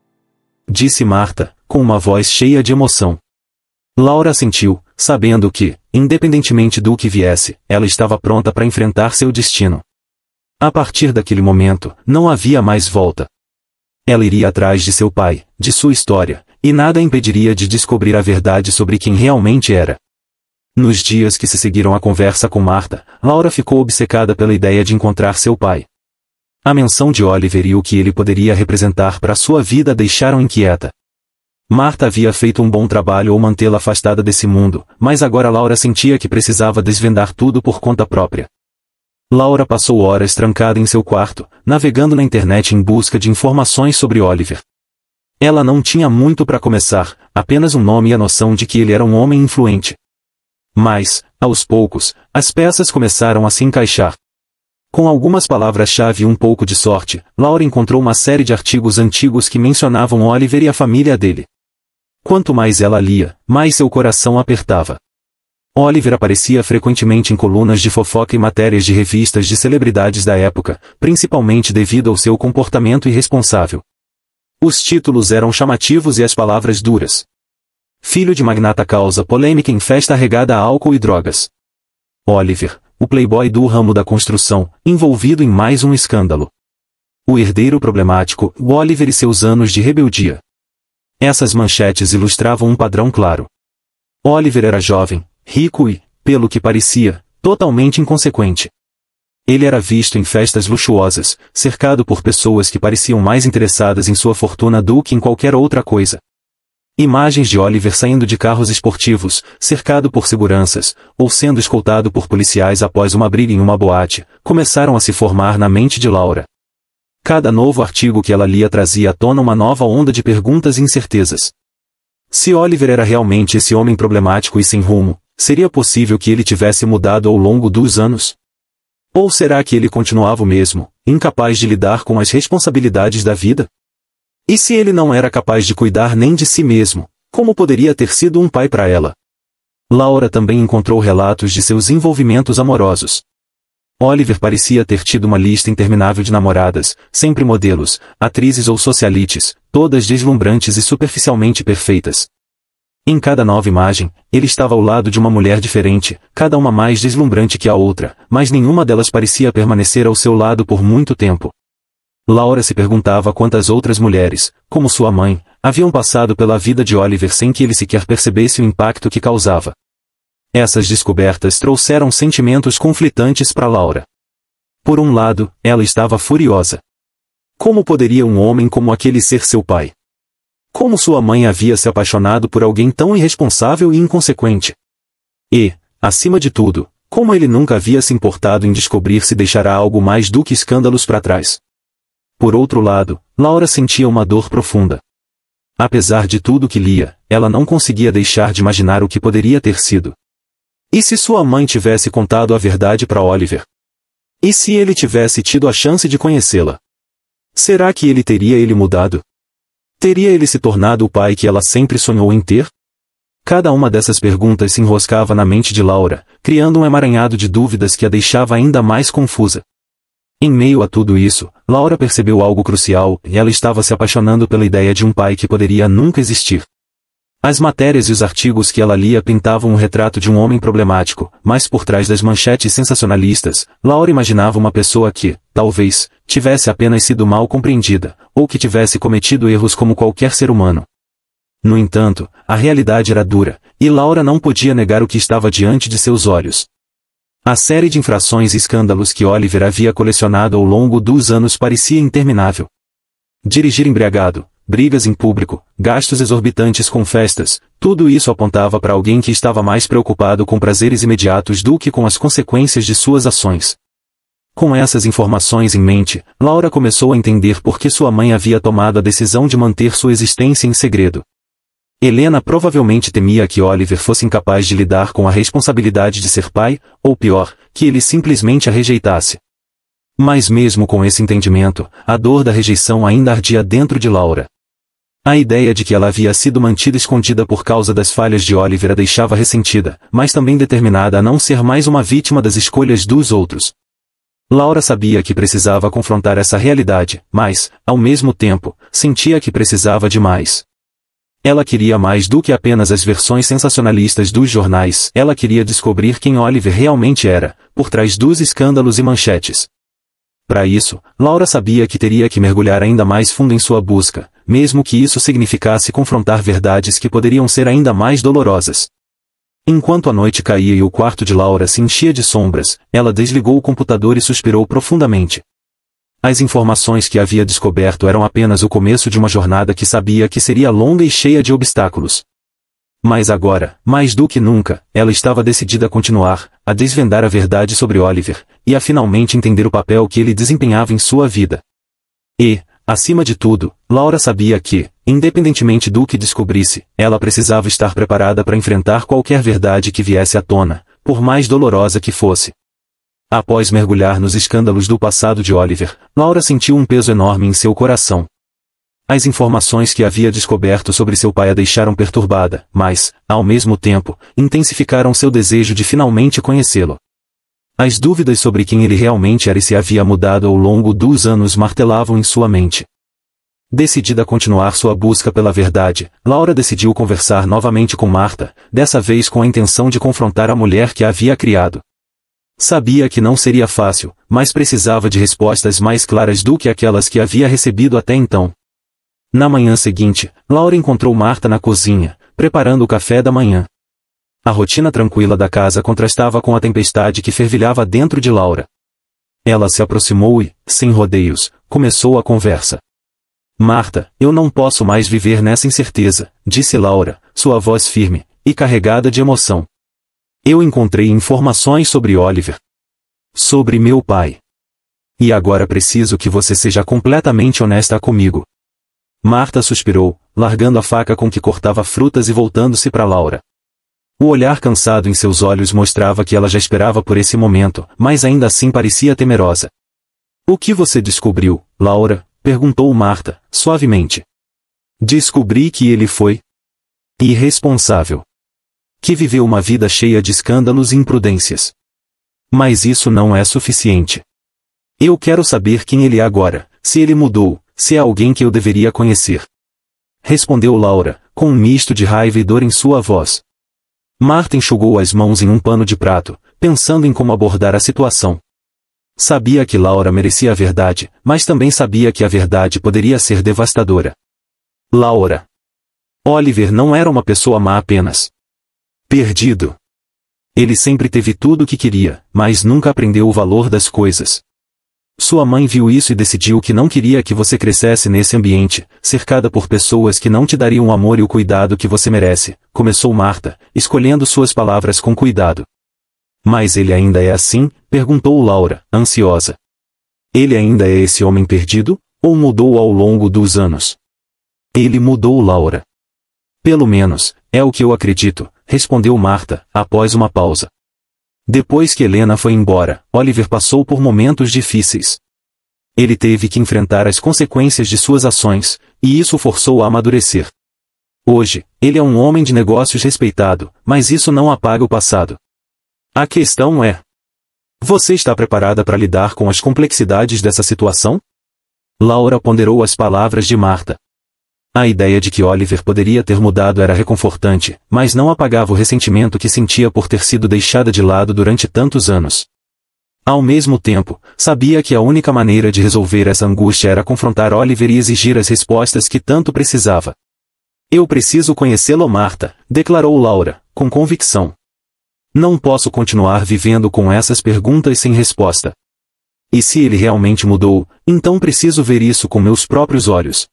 Disse Marta, com uma voz cheia de emoção. Laura assentiu, sabendo que, independentemente do que viesse, ela estava pronta para enfrentar seu destino. A partir daquele momento, não havia mais volta. Ela iria atrás de seu pai, de sua história, e nada a impediria de descobrir a verdade sobre quem realmente era. Nos dias que se seguiram à conversa com Marta, Laura ficou obcecada pela ideia de encontrar seu pai. A menção de Oliver e o que ele poderia representar para sua vida a deixaram inquieta. Marta havia feito um bom trabalho ao mantê-la afastada desse mundo, mas agora Laura sentia que precisava desvendar tudo por conta própria. Laura passou horas trancada em seu quarto, navegando na internet em busca de informações sobre Oliver. Ela não tinha muito para começar, apenas um nome e a noção de que ele era um homem influente. Mas, aos poucos, as peças começaram a se encaixar. Com algumas palavras-chave e um pouco de sorte, Laura encontrou uma série de artigos antigos que mencionavam Oliver e a família dele. Quanto mais ela lia, mais seu coração apertava. Oliver aparecia frequentemente em colunas de fofoca e matérias de revistas de celebridades da época, principalmente devido ao seu comportamento irresponsável. Os títulos eram chamativos e as palavras duras. Filho de magnata causa polêmica em festa regada a álcool e drogas. Oliver, o playboy do ramo da construção, envolvido em mais um escândalo. O herdeiro problemático, Oliver e seus anos de rebeldia. Essas manchetes ilustravam um padrão claro. Oliver era jovem, rico e, pelo que parecia, totalmente inconsequente. Ele era visto em festas luxuosas, cercado por pessoas que pareciam mais interessadas em sua fortuna do que em qualquer outra coisa. Imagens de Oliver saindo de carros esportivos, cercado por seguranças, ou sendo escoltado por policiais após uma briga em uma boate, começaram a se formar na mente de Laura. Cada novo artigo que ela lia trazia à tona uma nova onda de perguntas e incertezas. Se Oliver era realmente esse homem problemático e sem rumo, seria possível que ele tivesse mudado ao longo dos anos? Ou será que ele continuava o mesmo, incapaz de lidar com as responsabilidades da vida? E se ele não era capaz de cuidar nem de si mesmo, como poderia ter sido um pai para ela? Laura também encontrou relatos de seus envolvimentos amorosos. Oliver parecia ter tido uma lista interminável de namoradas, sempre modelos, atrizes ou socialites, todas deslumbrantes e superficialmente perfeitas. Em cada nova imagem, ele estava ao lado de uma mulher diferente, cada uma mais deslumbrante que a outra, mas nenhuma delas parecia permanecer ao seu lado por muito tempo. Laura se perguntava quantas outras mulheres, como sua mãe, haviam passado pela vida de Oliver sem que ele sequer percebesse o impacto que causava. Essas descobertas trouxeram sentimentos conflitantes para Laura. Por um lado, ela estava furiosa. Como poderia um homem como aquele ser seu pai? Como sua mãe havia se apaixonado por alguém tão irresponsável e inconsequente? E, acima de tudo, como ele nunca havia se importado em descobrir se deixará algo mais do que escândalos para trás? Por outro lado, Laura sentia uma dor profunda. Apesar de tudo que lia, ela não conseguia deixar de imaginar o que poderia ter sido. E se sua mãe tivesse contado a verdade para Oliver? E se ele tivesse tido a chance de conhecê-la? Será que ele teria mudado? Teria ele se tornado o pai que ela sempre sonhou em ter? Cada uma dessas perguntas se enroscava na mente de Laura, criando um emaranhado de dúvidas que a deixava ainda mais confusa. Em meio a tudo isso, Laura percebeu algo crucial, e ela estava se apaixonando pela ideia de um pai que poderia nunca existir. As matérias e os artigos que ela lia pintavam um retrato de um homem problemático, mas por trás das manchetes sensacionalistas, Laura imaginava uma pessoa que, talvez, tivesse apenas sido mal compreendida, ou que tivesse cometido erros como qualquer ser humano. No entanto, a realidade era dura, e Laura não podia negar o que estava diante de seus olhos. A série de infrações e escândalos que Oliver havia colecionado ao longo dos anos parecia interminável. Dirigir embriagado, brigas em público, gastos exorbitantes com festas, tudo isso apontava para alguém que estava mais preocupado com prazeres imediatos do que com as consequências de suas ações. Com essas informações em mente, Laura começou a entender por que sua mãe havia tomado a decisão de manter sua existência em segredo. Helena provavelmente temia que Oliver fosse incapaz de lidar com a responsabilidade de ser pai, ou pior, que ele simplesmente a rejeitasse. Mas mesmo com esse entendimento, a dor da rejeição ainda ardia dentro de Laura. A ideia de que ela havia sido mantida escondida por causa das falhas de Oliver a deixava ressentida, mas também determinada a não ser mais uma vítima das escolhas dos outros. Laura sabia que precisava confrontar essa realidade, mas, ao mesmo tempo, sentia que precisava de mais. Ela queria mais do que apenas as versões sensacionalistas dos jornais. Ela queria descobrir quem Oliver realmente era, por trás dos escândalos e manchetes. Para isso, Laura sabia que teria que mergulhar ainda mais fundo em sua busca, mesmo que isso significasse confrontar verdades que poderiam ser ainda mais dolorosas. Enquanto a noite caía e o quarto de Laura se enchia de sombras, ela desligou o computador e suspirou profundamente. As informações que havia descoberto eram apenas o começo de uma jornada que sabia que seria longa e cheia de obstáculos. Mas agora, mais do que nunca, ela estava decidida a continuar, a desvendar a verdade sobre Oliver, e a finalmente entender o papel que ele desempenhava em sua vida. E, acima de tudo, Laura sabia que, independentemente do que descobrisse, ela precisava estar preparada para enfrentar qualquer verdade que viesse à tona, por mais dolorosa que fosse. Após mergulhar nos escândalos do passado de Oliver, Laura sentiu um peso enorme em seu coração. As informações que havia descoberto sobre seu pai a deixaram perturbada, mas, ao mesmo tempo, intensificaram seu desejo de finalmente conhecê-lo. As dúvidas sobre quem ele realmente era e se havia mudado ao longo dos anos martelavam em sua mente. Decidida a continuar sua busca pela verdade, Laura decidiu conversar novamente com Martha, dessa vez com a intenção de confrontar a mulher que a havia criado. Sabia que não seria fácil, mas precisava de respostas mais claras do que aquelas que havia recebido até então. Na manhã seguinte, Laura encontrou Martha na cozinha, preparando o café da manhã. A rotina tranquila da casa contrastava com a tempestade que fervilhava dentro de Laura. Ela se aproximou e, sem rodeios, começou a conversa. Martha, eu não posso mais viver nessa incerteza, disse Laura, sua voz firme e carregada de emoção. Eu encontrei informações sobre Oliver. Sobre meu pai. E agora preciso que você seja completamente honesta comigo. Martha suspirou, largando a faca com que cortava frutas e voltando-se para Laura. O olhar cansado em seus olhos mostrava que ela já esperava por esse momento, mas ainda assim parecia temerosa. O que você descobriu, Laura? Perguntou Martha, suavemente. Descobri que ele foi irresponsável. Que viveu uma vida cheia de escândalos e imprudências. Mas isso não é suficiente. Eu quero saber quem ele é agora, se ele mudou, se é alguém que eu deveria conhecer. Respondeu Laura, com um misto de raiva e dor em sua voz. Martha enxugou as mãos em um pano de prato, pensando em como abordar a situação. Sabia que Laura merecia a verdade, mas também sabia que a verdade poderia ser devastadora. Laura. Oliver não era uma pessoa má apenas. Perdido. Ele sempre teve tudo o que queria, mas nunca aprendeu o valor das coisas. Sua mãe viu isso e decidiu que não queria que você crescesse nesse ambiente, cercada por pessoas que não te dariam o amor e o cuidado que você merece, começou Martha, escolhendo suas palavras com cuidado. Mas ele ainda é assim? Perguntou Laura, ansiosa. Ele ainda é esse homem perdido? Ou mudou ao longo dos anos? Ele mudou, Laura. Pelo menos, é o que eu acredito, respondeu Martha, após uma pausa. Depois que Helena foi embora, Oliver passou por momentos difíceis. Ele teve que enfrentar as consequências de suas ações, e isso o forçou a amadurecer. Hoje, ele é um homem de negócios respeitado, mas isso não apaga o passado. A questão é: você está preparada para lidar com as complexidades dessa situação? Laura ponderou as palavras de Martha. A ideia de que Oliver poderia ter mudado era reconfortante, mas não apagava o ressentimento que sentia por ter sido deixada de lado durante tantos anos. Ao mesmo tempo, sabia que a única maneira de resolver essa angústia era confrontar Oliver e exigir as respostas que tanto precisava. Eu preciso conhecê-lo, Martha, declarou Laura, com convicção. Não posso continuar vivendo com essas perguntas sem resposta. E se ele realmente mudou, então preciso ver isso com meus próprios olhos.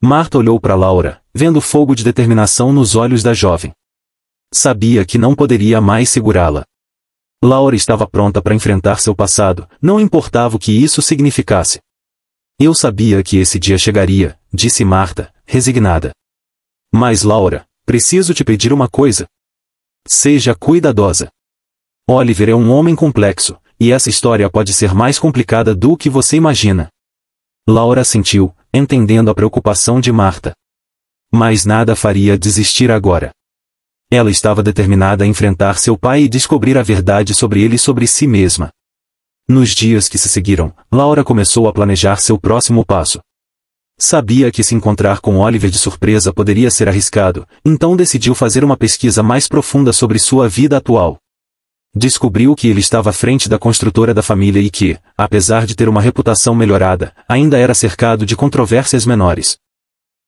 Martha olhou para Laura, vendo fogo de determinação nos olhos da jovem. Sabia que não poderia mais segurá-la. Laura estava pronta para enfrentar seu passado, não importava o que isso significasse. Eu sabia que esse dia chegaria, disse Martha, resignada. Mas Laura, preciso te pedir uma coisa. Seja cuidadosa. Oliver é um homem complexo, e essa história pode ser mais complicada do que você imagina. Laura assentiu, entendendo a preocupação de Martha. Mas nada faria desistir agora. Ela estava determinada a enfrentar seu pai e descobrir a verdade sobre ele e sobre si mesma. Nos dias que se seguiram, Laura começou a planejar seu próximo passo. Sabia que se encontrar com Oliver de surpresa poderia ser arriscado, então decidiu fazer uma pesquisa mais profunda sobre sua vida atual. Descobriu que ele estava à frente da construtora da família e que, apesar de ter uma reputação melhorada, ainda era cercado de controvérsias menores.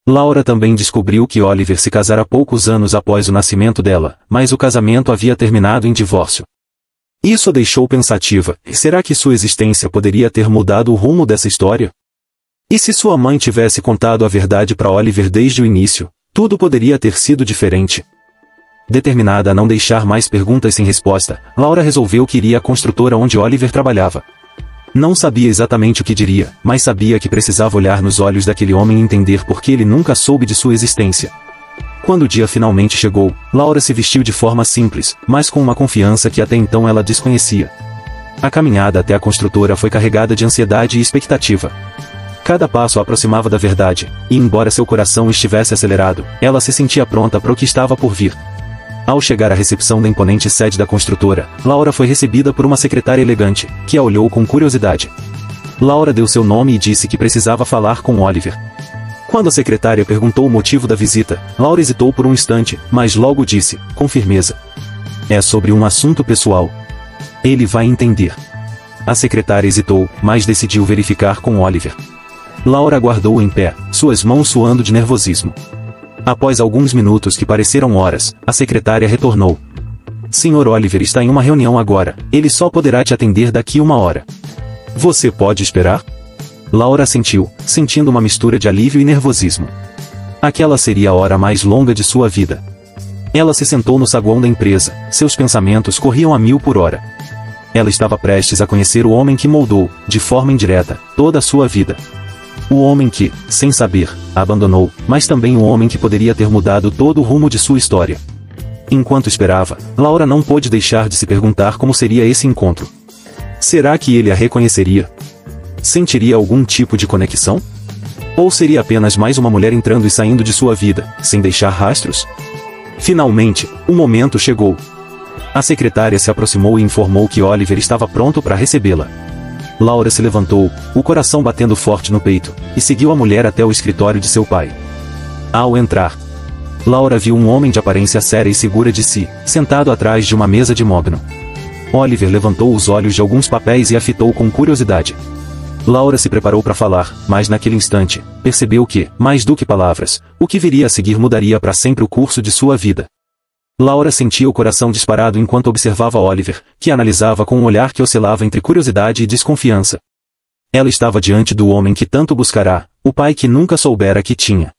Laura também descobriu que Oliver se casara poucos anos após o nascimento dela, mas o casamento havia terminado em divórcio. Isso a deixou pensativa. Será que sua existência poderia ter mudado o rumo dessa história? E se sua mãe tivesse contado a verdade para Oliver desde o início, tudo poderia ter sido diferente. Determinada a não deixar mais perguntas sem resposta, Laura resolveu que iria à construtora onde Oliver trabalhava. Não sabia exatamente o que diria, mas sabia que precisava olhar nos olhos daquele homem e entender por que ele nunca soube de sua existência. Quando o dia finalmente chegou, Laura se vestiu de forma simples, mas com uma confiança que até então ela desconhecia. A caminhada até a construtora foi carregada de ansiedade e expectativa. Cada passo a aproximava da verdade, e embora seu coração estivesse acelerado, ela se sentia pronta para o que estava por vir. Ao chegar à recepção da imponente sede da construtora, Laura foi recebida por uma secretária elegante, que a olhou com curiosidade. Laura deu seu nome e disse que precisava falar com Oliver. Quando a secretária perguntou o motivo da visita, Laura hesitou por um instante, mas logo disse, com firmeza: "É sobre um assunto pessoal. Ele vai entender." A secretária hesitou, mas decidiu verificar com Oliver. Laura aguardou em pé, suas mãos suando de nervosismo. Após alguns minutos que pareceram horas, a secretária retornou. "Sr. Oliver está em uma reunião agora, ele só poderá te atender daqui 1 hora. Você pode esperar?" Laura assentiu, sentindo uma mistura de alívio e nervosismo. Aquela seria a hora mais longa de sua vida. Ela se sentou no saguão da empresa, seus pensamentos corriam a 1000 por hora. Ela estava prestes a conhecer o homem que moldou, de forma indireta, toda a sua vida. O homem que, sem saber, a abandonou, mas também o homem que poderia ter mudado todo o rumo de sua história. Enquanto esperava, Laura não pôde deixar de se perguntar como seria esse encontro. Será que ele a reconheceria? Sentiria algum tipo de conexão? Ou seria apenas mais uma mulher entrando e saindo de sua vida, sem deixar rastros? Finalmente, o momento chegou. A secretária se aproximou e informou que Oliver estava pronto para recebê-la. Laura se levantou, o coração batendo forte no peito, e seguiu a mulher até o escritório de seu pai. Ao entrar, Laura viu um homem de aparência séria e segura de si, sentado atrás de uma mesa de mogno. Oliver levantou os olhos de alguns papéis e a fitou com curiosidade. Laura se preparou para falar, mas naquele instante, percebeu que, mais do que palavras, o que viria a seguir mudaria para sempre o curso de sua vida. Laura sentia o coração disparado enquanto observava Oliver, que a analisava com um olhar que oscilava entre curiosidade e desconfiança. Ela estava diante do homem que tanto buscará, o pai que nunca soubera que tinha.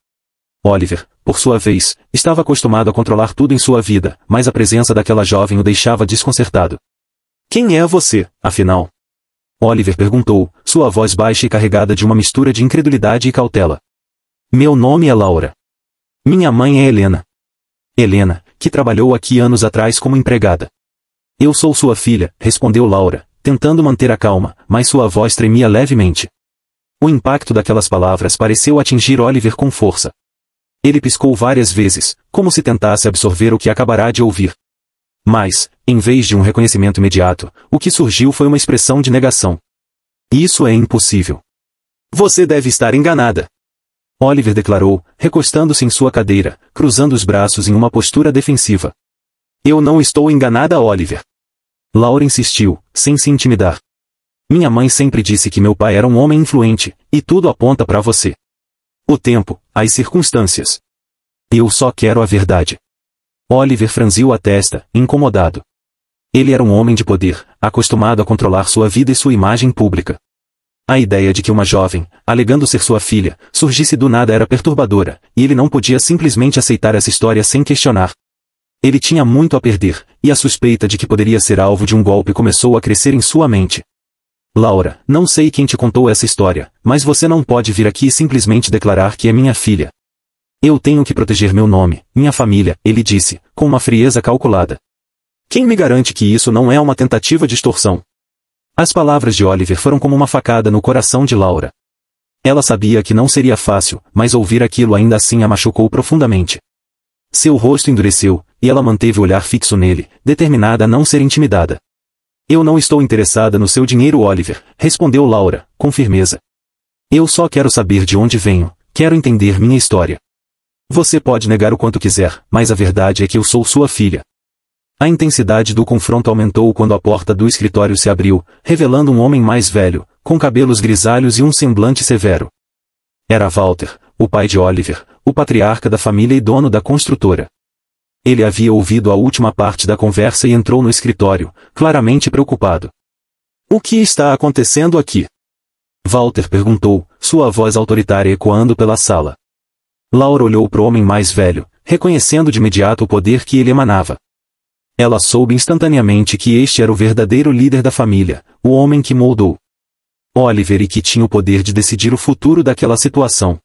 Oliver, por sua vez, estava acostumado a controlar tudo em sua vida, mas a presença daquela jovem o deixava desconcertado. "Quem é você, afinal?" Oliver perguntou, sua voz baixa e carregada de uma mistura de incredulidade e cautela. "Meu nome é Laura. Minha mãe é Helena. Helena, que trabalhou aqui anos atrás como empregada." "Eu sou sua filha", respondeu Laura, tentando manter a calma, mas sua voz tremia levemente. O impacto daquelas palavras pareceu atingir Oliver com força. Ele piscou várias vezes, como se tentasse absorver o que acabará de ouvir. Mas, em vez de um reconhecimento imediato, o que surgiu foi uma expressão de negação. "Isso é impossível. Você deve estar enganada." Oliver declarou, recostando-se em sua cadeira, cruzando os braços em uma postura defensiva. "Eu não estou enganada, Oliver." Laura insistiu, sem se intimidar. "Minha mãe sempre disse que meu pai era um homem influente, e tudo aponta para você. O tempo, as circunstâncias. Eu só quero a verdade." Oliver franziu a testa, incomodado. Ele era um homem de poder, acostumado a controlar sua vida e sua imagem pública. A ideia de que uma jovem, alegando ser sua filha, surgisse do nada era perturbadora, e ele não podia simplesmente aceitar essa história sem questionar. Ele tinha muito a perder, e a suspeita de que poderia ser alvo de um golpe começou a crescer em sua mente. "Laura, não sei quem te contou essa história, mas você não pode vir aqui e simplesmente declarar que é minha filha. Eu tenho que proteger meu nome, minha família", ele disse, com uma frieza calculada. "Quem me garante que isso não é uma tentativa de extorsão?" As palavras de Oliver foram como uma facada no coração de Laura. Ela sabia que não seria fácil, mas ouvir aquilo ainda assim a machucou profundamente. Seu rosto endureceu, e ela manteve o olhar fixo nele, determinada a não ser intimidada. "Eu não estou interessada no seu dinheiro, Oliver", respondeu Laura, com firmeza. "Eu só quero saber de onde venho, quero entender minha história. Você pode negar o quanto quiser, mas a verdade é que eu sou sua filha." A intensidade do confronto aumentou quando a porta do escritório se abriu, revelando um homem mais velho, com cabelos grisalhos e um semblante severo. Era Walter, o pai de Oliver, o patriarca da família e dono da construtora. Ele havia ouvido a última parte da conversa e entrou no escritório, claramente preocupado. "O que está acontecendo aqui?" Walter perguntou, sua voz autoritária ecoando pela sala. Laura olhou para o homem mais velho, reconhecendo de imediato o poder que ele emanava. Ela soube instantaneamente que este era o verdadeiro líder da família, o homem que moldou. Oliver e que tinha o poder de decidir o futuro daquela situação.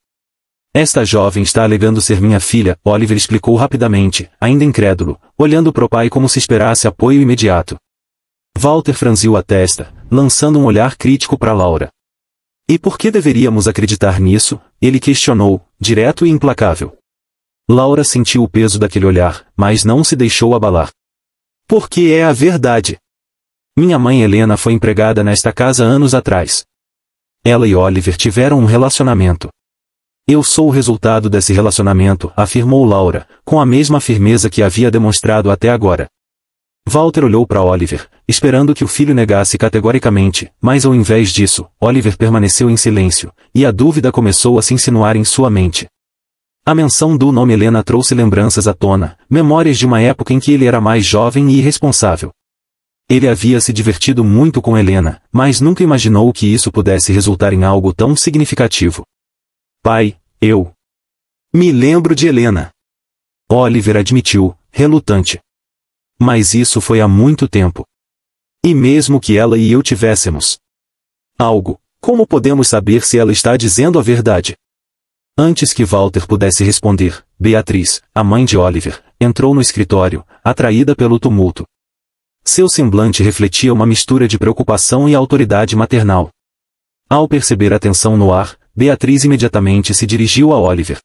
Esta jovem está alegando ser minha filha, Oliver explicou rapidamente, ainda incrédulo, olhando para o pai como se esperasse apoio imediato. Walter franziu a testa, lançando um olhar crítico para Laura. E por que deveríamos acreditar nisso? Ele questionou, direto e implacável. Laura sentiu o peso daquele olhar, mas não se deixou abalar. Porque é a verdade. Minha mãe Helena foi empregada nesta casa anos atrás. Ela e Oliver tiveram um relacionamento. Eu sou o resultado desse relacionamento, afirmou Laura, com a mesma firmeza que havia demonstrado até agora. Walter olhou para Oliver, esperando que o filho negasse categoricamente, mas ao invés disso, Oliver permaneceu em silêncio, e a dúvida começou a se insinuar em sua mente. A menção do nome Helena trouxe lembranças à tona, memórias de uma época em que ele era mais jovem e irresponsável. Ele havia se divertido muito com Helena, mas nunca imaginou que isso pudesse resultar em algo tão significativo. Pai, eu me lembro de Helena. Oliver admitiu, relutante. Mas isso foi há muito tempo. E mesmo que ela e eu tivéssemos algo, como podemos saber se ela está dizendo a verdade? Antes que Walter pudesse responder, Beatriz, a mãe de Oliver, entrou no escritório, atraída pelo tumulto. Seu semblante refletia uma mistura de preocupação e autoridade maternal. Ao perceber a tensão no ar, Beatriz imediatamente se dirigiu a Oliver.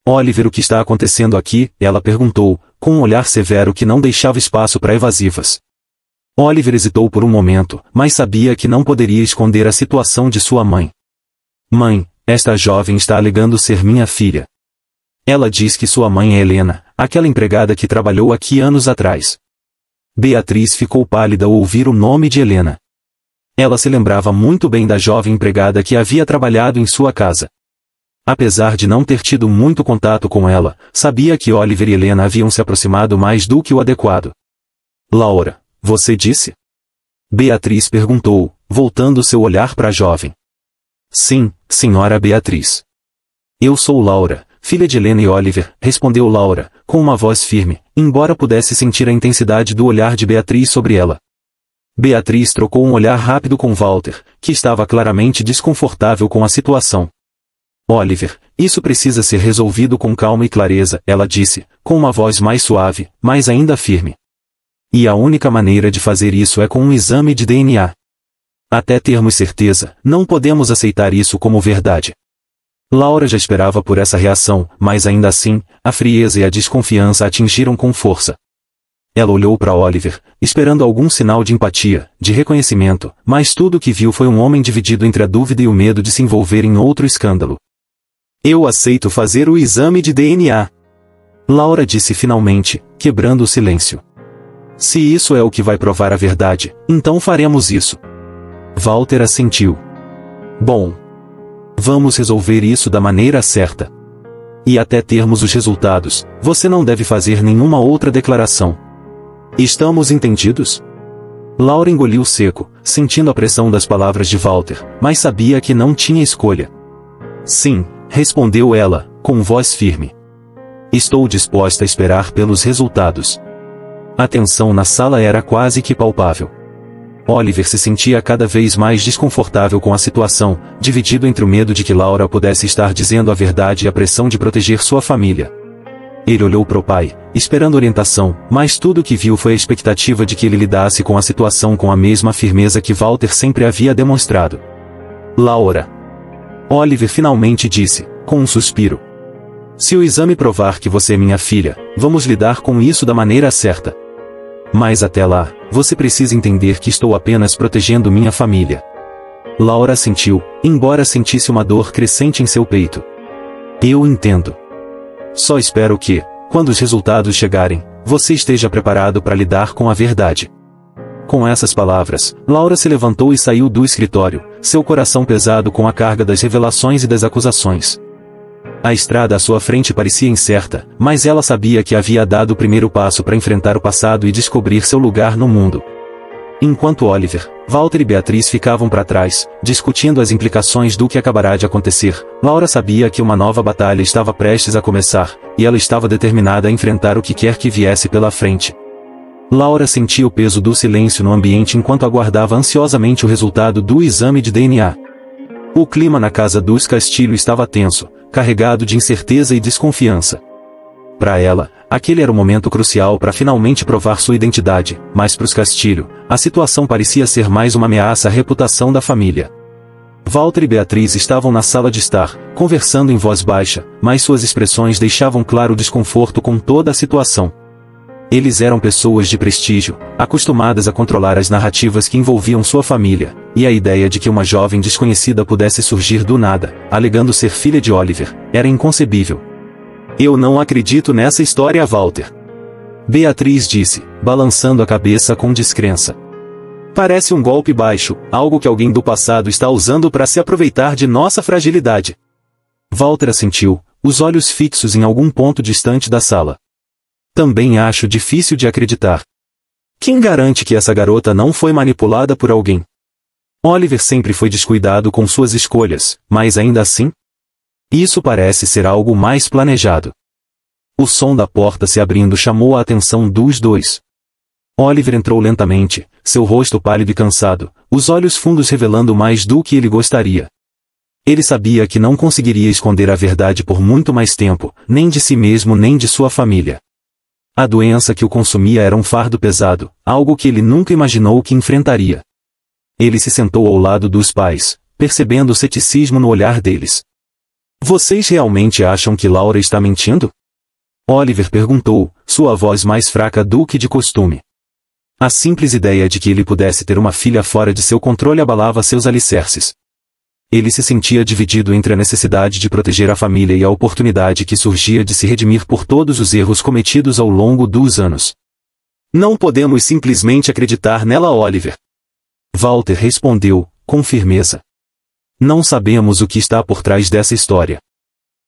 Oliver, o que está acontecendo aqui? Ela perguntou, com um olhar severo que não deixava espaço para evasivas. Oliver hesitou por um momento, mas sabia que não poderia esconder a situação de sua mãe. Mãe, esta jovem está alegando ser minha filha. Ela diz que sua mãe é Helena, aquela empregada que trabalhou aqui anos atrás. Beatriz ficou pálida ao ouvir o nome de Helena. Ela se lembrava muito bem da jovem empregada que havia trabalhado em sua casa. Apesar de não ter tido muito contato com ela, sabia que Oliver e Helena haviam se aproximado mais do que o adequado. Laura, você disse? Beatriz perguntou, voltando seu olhar para a jovem. Sim, senhora Beatriz. Eu sou Laura, filha de Helena e Oliver, respondeu Laura, com uma voz firme, embora pudesse sentir a intensidade do olhar de Beatriz sobre ela. Beatriz trocou um olhar rápido com Walter, que estava claramente desconfortável com a situação. Oliver, isso precisa ser resolvido com calma e clareza, ela disse, com uma voz mais suave, mas ainda firme. E a única maneira de fazer isso é com um exame de DNA. Até termos certeza, não podemos aceitar isso como verdade. Laura já esperava por essa reação, mas ainda assim, a frieza e a desconfiança a atingiram com força. Ela olhou para Oliver, esperando algum sinal de empatia, de reconhecimento, mas tudo o que viu foi um homem dividido entre a dúvida e o medo de se envolver em outro escândalo. Eu aceito fazer o exame de DNA. Laura disse finalmente, quebrando o silêncio. Se isso é o que vai provar a verdade, então faremos isso. Walter assentiu. Bom. Vamos resolver isso da maneira certa. E até termos os resultados, você não deve fazer nenhuma outra declaração. Estamos entendidos? Laura engoliu seco, sentindo a pressão das palavras de Walter, mas sabia que não tinha escolha. Sim, respondeu ela, com voz firme. Estou disposta a esperar pelos resultados. A tensão na sala era quase que palpável. Oliver se sentia cada vez mais desconfortável com a situação, dividido entre o medo de que Laura pudesse estar dizendo a verdade e a pressão de proteger sua família. Ele olhou para o pai, esperando orientação, mas tudo o que viu foi a expectativa de que ele lidasse com a situação com a mesma firmeza que Walter sempre havia demonstrado. Laura. Oliver finalmente disse, com um suspiro. Se o exame provar que você é minha filha, vamos lidar com isso da maneira certa. Mas até lá, você precisa entender que estou apenas protegendo minha família. Laura assentiu, embora sentisse uma dor crescente em seu peito. Eu entendo. Só espero que, quando os resultados chegarem, você esteja preparado para lidar com a verdade. Com essas palavras, Laura se levantou e saiu do escritório, seu coração pesado com a carga das revelações e das acusações. A estrada à sua frente parecia incerta, mas ela sabia que havia dado o primeiro passo para enfrentar o passado e descobrir seu lugar no mundo. Enquanto Oliver, Walter e Beatriz ficavam para trás, discutindo as implicações do que acabará de acontecer, Laura sabia que uma nova batalha estava prestes a começar, e ela estava determinada a enfrentar o que quer que viesse pela frente. Laura sentia o peso do silêncio no ambiente enquanto aguardava ansiosamente o resultado do exame de DNA. O clima na casa dos Castilho estava tenso, carregado de incerteza e desconfiança. Para ela, aquele era o momento crucial para finalmente provar sua identidade, mas para os Castilho, a situação parecia ser mais uma ameaça à reputação da família. Walter e Beatriz estavam na sala de estar, conversando em voz baixa, mas suas expressões deixavam claro o desconforto com toda a situação. Eles eram pessoas de prestígio, acostumadas a controlar as narrativas que envolviam sua família, e a ideia de que uma jovem desconhecida pudesse surgir do nada, alegando ser filha de Oliver, era inconcebível. Eu não acredito nessa história, Walter. Beatriz disse, balançando a cabeça com descrença. Parece um golpe baixo, algo que alguém do passado está usando para se aproveitar de nossa fragilidade. Walter assentiu, os olhos fixos em algum ponto distante da sala. Também acho difícil de acreditar. Quem garante que essa garota não foi manipulada por alguém? Oliver sempre foi descuidado com suas escolhas, mas ainda assim? Isso parece ser algo mais planejado. O som da porta se abrindo chamou a atenção dos dois. Oliver entrou lentamente, seu rosto pálido e cansado, os olhos fundos revelando mais do que ele gostaria. Ele sabia que não conseguiria esconder a verdade por muito mais tempo, nem de si mesmo nem de sua família. A doença que o consumia era um fardo pesado, algo que ele nunca imaginou que enfrentaria. Ele se sentou ao lado dos pais, percebendo o ceticismo no olhar deles. Vocês realmente acham que Laura está mentindo? Oliver perguntou, sua voz mais fraca do que de costume. A simples ideia de que ele pudesse ter uma filha fora de seu controle abalava seus alicerces. Ele se sentia dividido entre a necessidade de proteger a família e a oportunidade que surgia de se redimir por todos os erros cometidos ao longo dos anos. Não podemos simplesmente acreditar nela, Oliver. Walter respondeu, com firmeza. Não sabemos o que está por trás dessa história.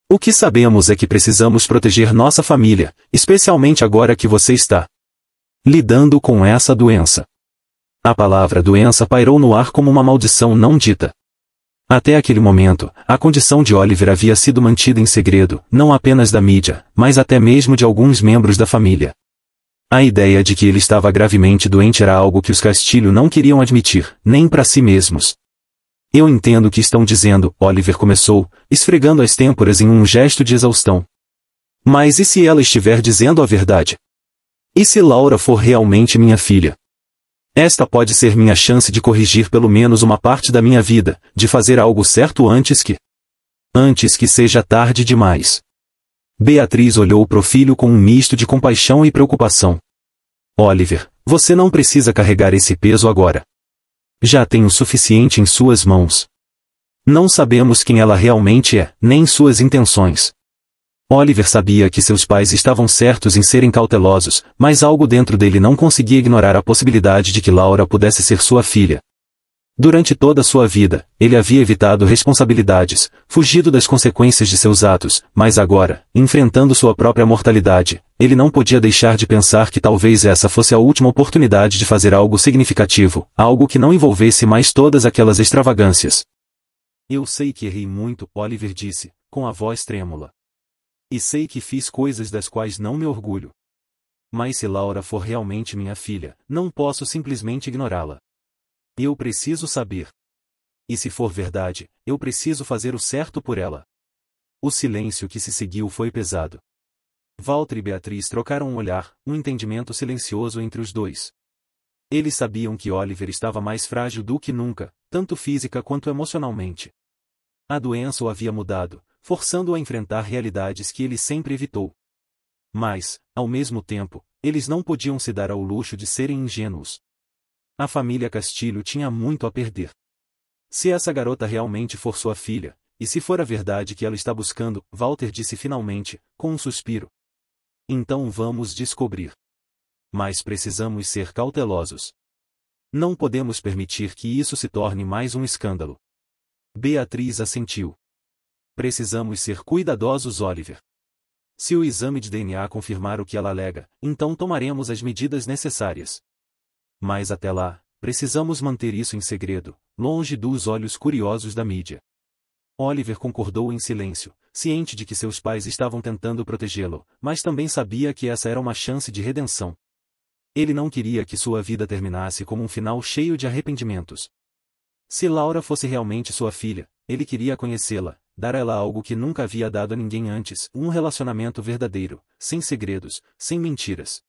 O que sabemos é que precisamos proteger nossa família, especialmente agora que você está lidando com essa doença. A palavra doença pairou no ar como uma maldição não dita. Até aquele momento, a condição de Oliver havia sido mantida em segredo, não apenas da mídia, mas até mesmo de alguns membros da família. A ideia de que ele estava gravemente doente era algo que os Castilho não queriam admitir, nem para si mesmos. Eu entendo o que estão dizendo, Oliver começou, esfregando as têmporas em um gesto de exaustão. Mas e se ela estiver dizendo a verdade? E se Laura for realmente minha filha? Esta pode ser minha chance de corrigir pelo menos uma parte da minha vida, de fazer algo certo antes que seja tarde demais. Beatriz olhou para o filho com um misto de compaixão e preocupação. Oliver, você não precisa carregar esse peso agora. Já tem o suficiente em suas mãos. Não sabemos quem ela realmente é, nem suas intenções. Oliver sabia que seus pais estavam certos em serem cautelosos, mas algo dentro dele não conseguia ignorar a possibilidade de que Laura pudesse ser sua filha. Durante toda a sua vida, ele havia evitado responsabilidades, fugido das consequências de seus atos, mas agora, enfrentando sua própria mortalidade, ele não podia deixar de pensar que talvez essa fosse a última oportunidade de fazer algo significativo, algo que não envolvesse mais todas aquelas extravagâncias. Eu sei que errei muito, Oliver disse, com a voz trêmula. E sei que fiz coisas das quais não me orgulho. Mas se Laura for realmente minha filha, não posso simplesmente ignorá-la. Eu preciso saber. E se for verdade, eu preciso fazer o certo por ela. O silêncio que se seguiu foi pesado. Walter e Beatriz trocaram um olhar, um entendimento silencioso entre os dois. Eles sabiam que Oliver estava mais frágil do que nunca, tanto física quanto emocionalmente. A doença o havia mudado, forçando-o a enfrentar realidades que ele sempre evitou. Mas, ao mesmo tempo, eles não podiam se dar ao luxo de serem ingênuos. A família Castilho tinha muito a perder. Se essa garota realmente for sua filha, e se for a verdade que ela está buscando, Walter disse finalmente, com um suspiro. Então vamos descobrir. Mas precisamos ser cautelosos. Não podemos permitir que isso se torne mais um escândalo. Beatriz assentiu. Precisamos ser cuidadosos, Oliver. Se o exame de DNA confirmar o que ela alega, então tomaremos as medidas necessárias. Mas até lá, precisamos manter isso em segredo, longe dos olhos curiosos da mídia. Oliver concordou em silêncio, ciente de que seus pais estavam tentando protegê-lo, mas também sabia que essa era uma chance de redenção. Ele não queria que sua vida terminasse como um final cheio de arrependimentos. Se Laura fosse realmente sua filha, ele queria conhecê-la, dar a ela algo que nunca havia dado a ninguém antes, um relacionamento verdadeiro, sem segredos, sem mentiras.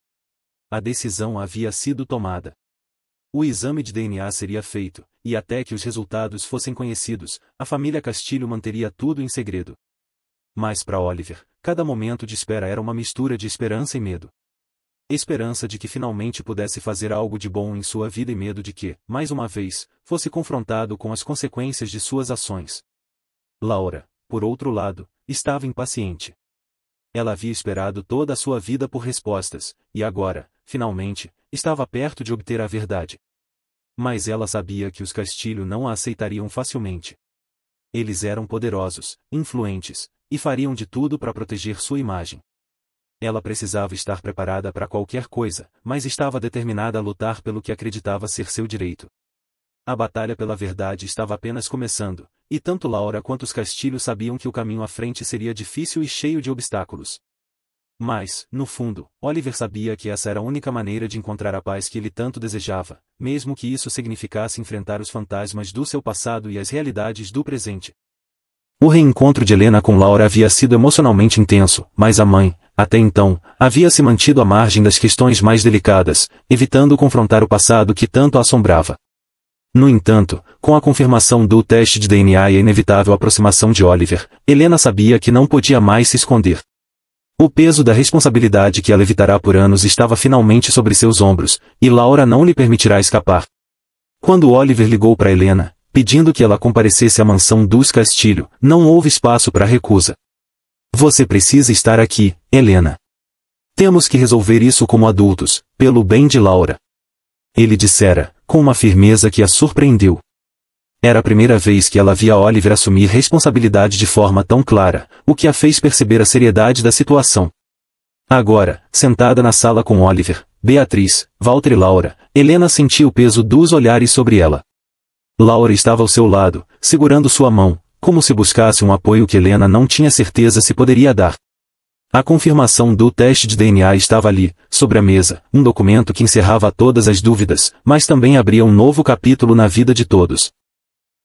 A decisão havia sido tomada. O exame de DNA seria feito, e até que os resultados fossem conhecidos, a família Castilho manteria tudo em segredo. Mas para Oliver, cada momento de espera era uma mistura de esperança e medo. Esperança de que finalmente pudesse fazer algo de bom em sua vida e medo de que, mais uma vez, fosse confrontado com as consequências de suas ações. Laura, por outro lado, estava impaciente. Ela havia esperado toda a sua vida por respostas, e agora, finalmente, estava perto de obter a verdade. Mas ela sabia que os Castilho não a aceitariam facilmente. Eles eram poderosos, influentes, e fariam de tudo para proteger sua imagem. Ela precisava estar preparada para qualquer coisa, mas estava determinada a lutar pelo que acreditava ser seu direito. A batalha pela verdade estava apenas começando, e tanto Laura quanto os Castilho sabiam que o caminho à frente seria difícil e cheio de obstáculos. Mas, no fundo, Oliver sabia que essa era a única maneira de encontrar a paz que ele tanto desejava, mesmo que isso significasse enfrentar os fantasmas do seu passado e as realidades do presente. O reencontro de Helena com Laura havia sido emocionalmente intenso, mas a mãe, até então, havia se mantido à margem das questões mais delicadas, evitando confrontar o passado que tanto a assombrava. No entanto, com a confirmação do teste de DNA e a inevitável aproximação de Oliver, Helena sabia que não podia mais se esconder. O peso da responsabilidade que ela evitará por anos estava finalmente sobre seus ombros, e Laura não lhe permitirá escapar. Quando Oliver ligou para Helena, pedindo que ela comparecesse à mansão dos Castilho, não houve espaço para recusa. Você precisa estar aqui, Helena. Temos que resolver isso como adultos, pelo bem de Laura. Ele dissera, com uma firmeza que a surpreendeu. Era a primeira vez que ela via Oliver assumir responsabilidade de forma tão clara, o que a fez perceber a seriedade da situação. Agora, sentada na sala com Oliver, Beatriz, Walter e Laura, Helena sentia o peso dos olhares sobre ela. Laura estava ao seu lado, segurando sua mão, como se buscasse um apoio que Helena não tinha certeza se poderia dar. A confirmação do teste de DNA estava ali, sobre a mesa, um documento que encerrava todas as dúvidas, mas também abria um novo capítulo na vida de todos.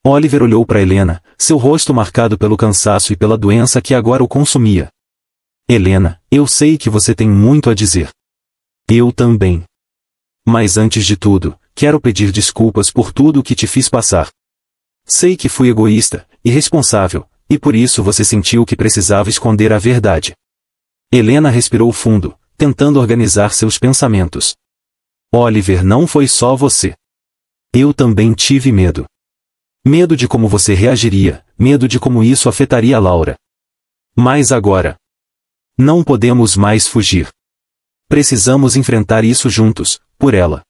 Oliver olhou para Helena, seu rosto marcado pelo cansaço e pela doença que agora o consumia. Helena, eu sei que você tem muito a dizer. Eu também. Mas antes de tudo, quero pedir desculpas por tudo o que te fiz passar. Sei que fui egoísta, irresponsável, e por isso você sentiu que precisava esconder a verdade. Helena respirou fundo, tentando organizar seus pensamentos. Oliver, não foi só você. Eu também tive medo. Medo de como você reagiria, medo de como isso afetaria a Laura. Mas agora, não podemos mais fugir. Precisamos enfrentar isso juntos, por ela.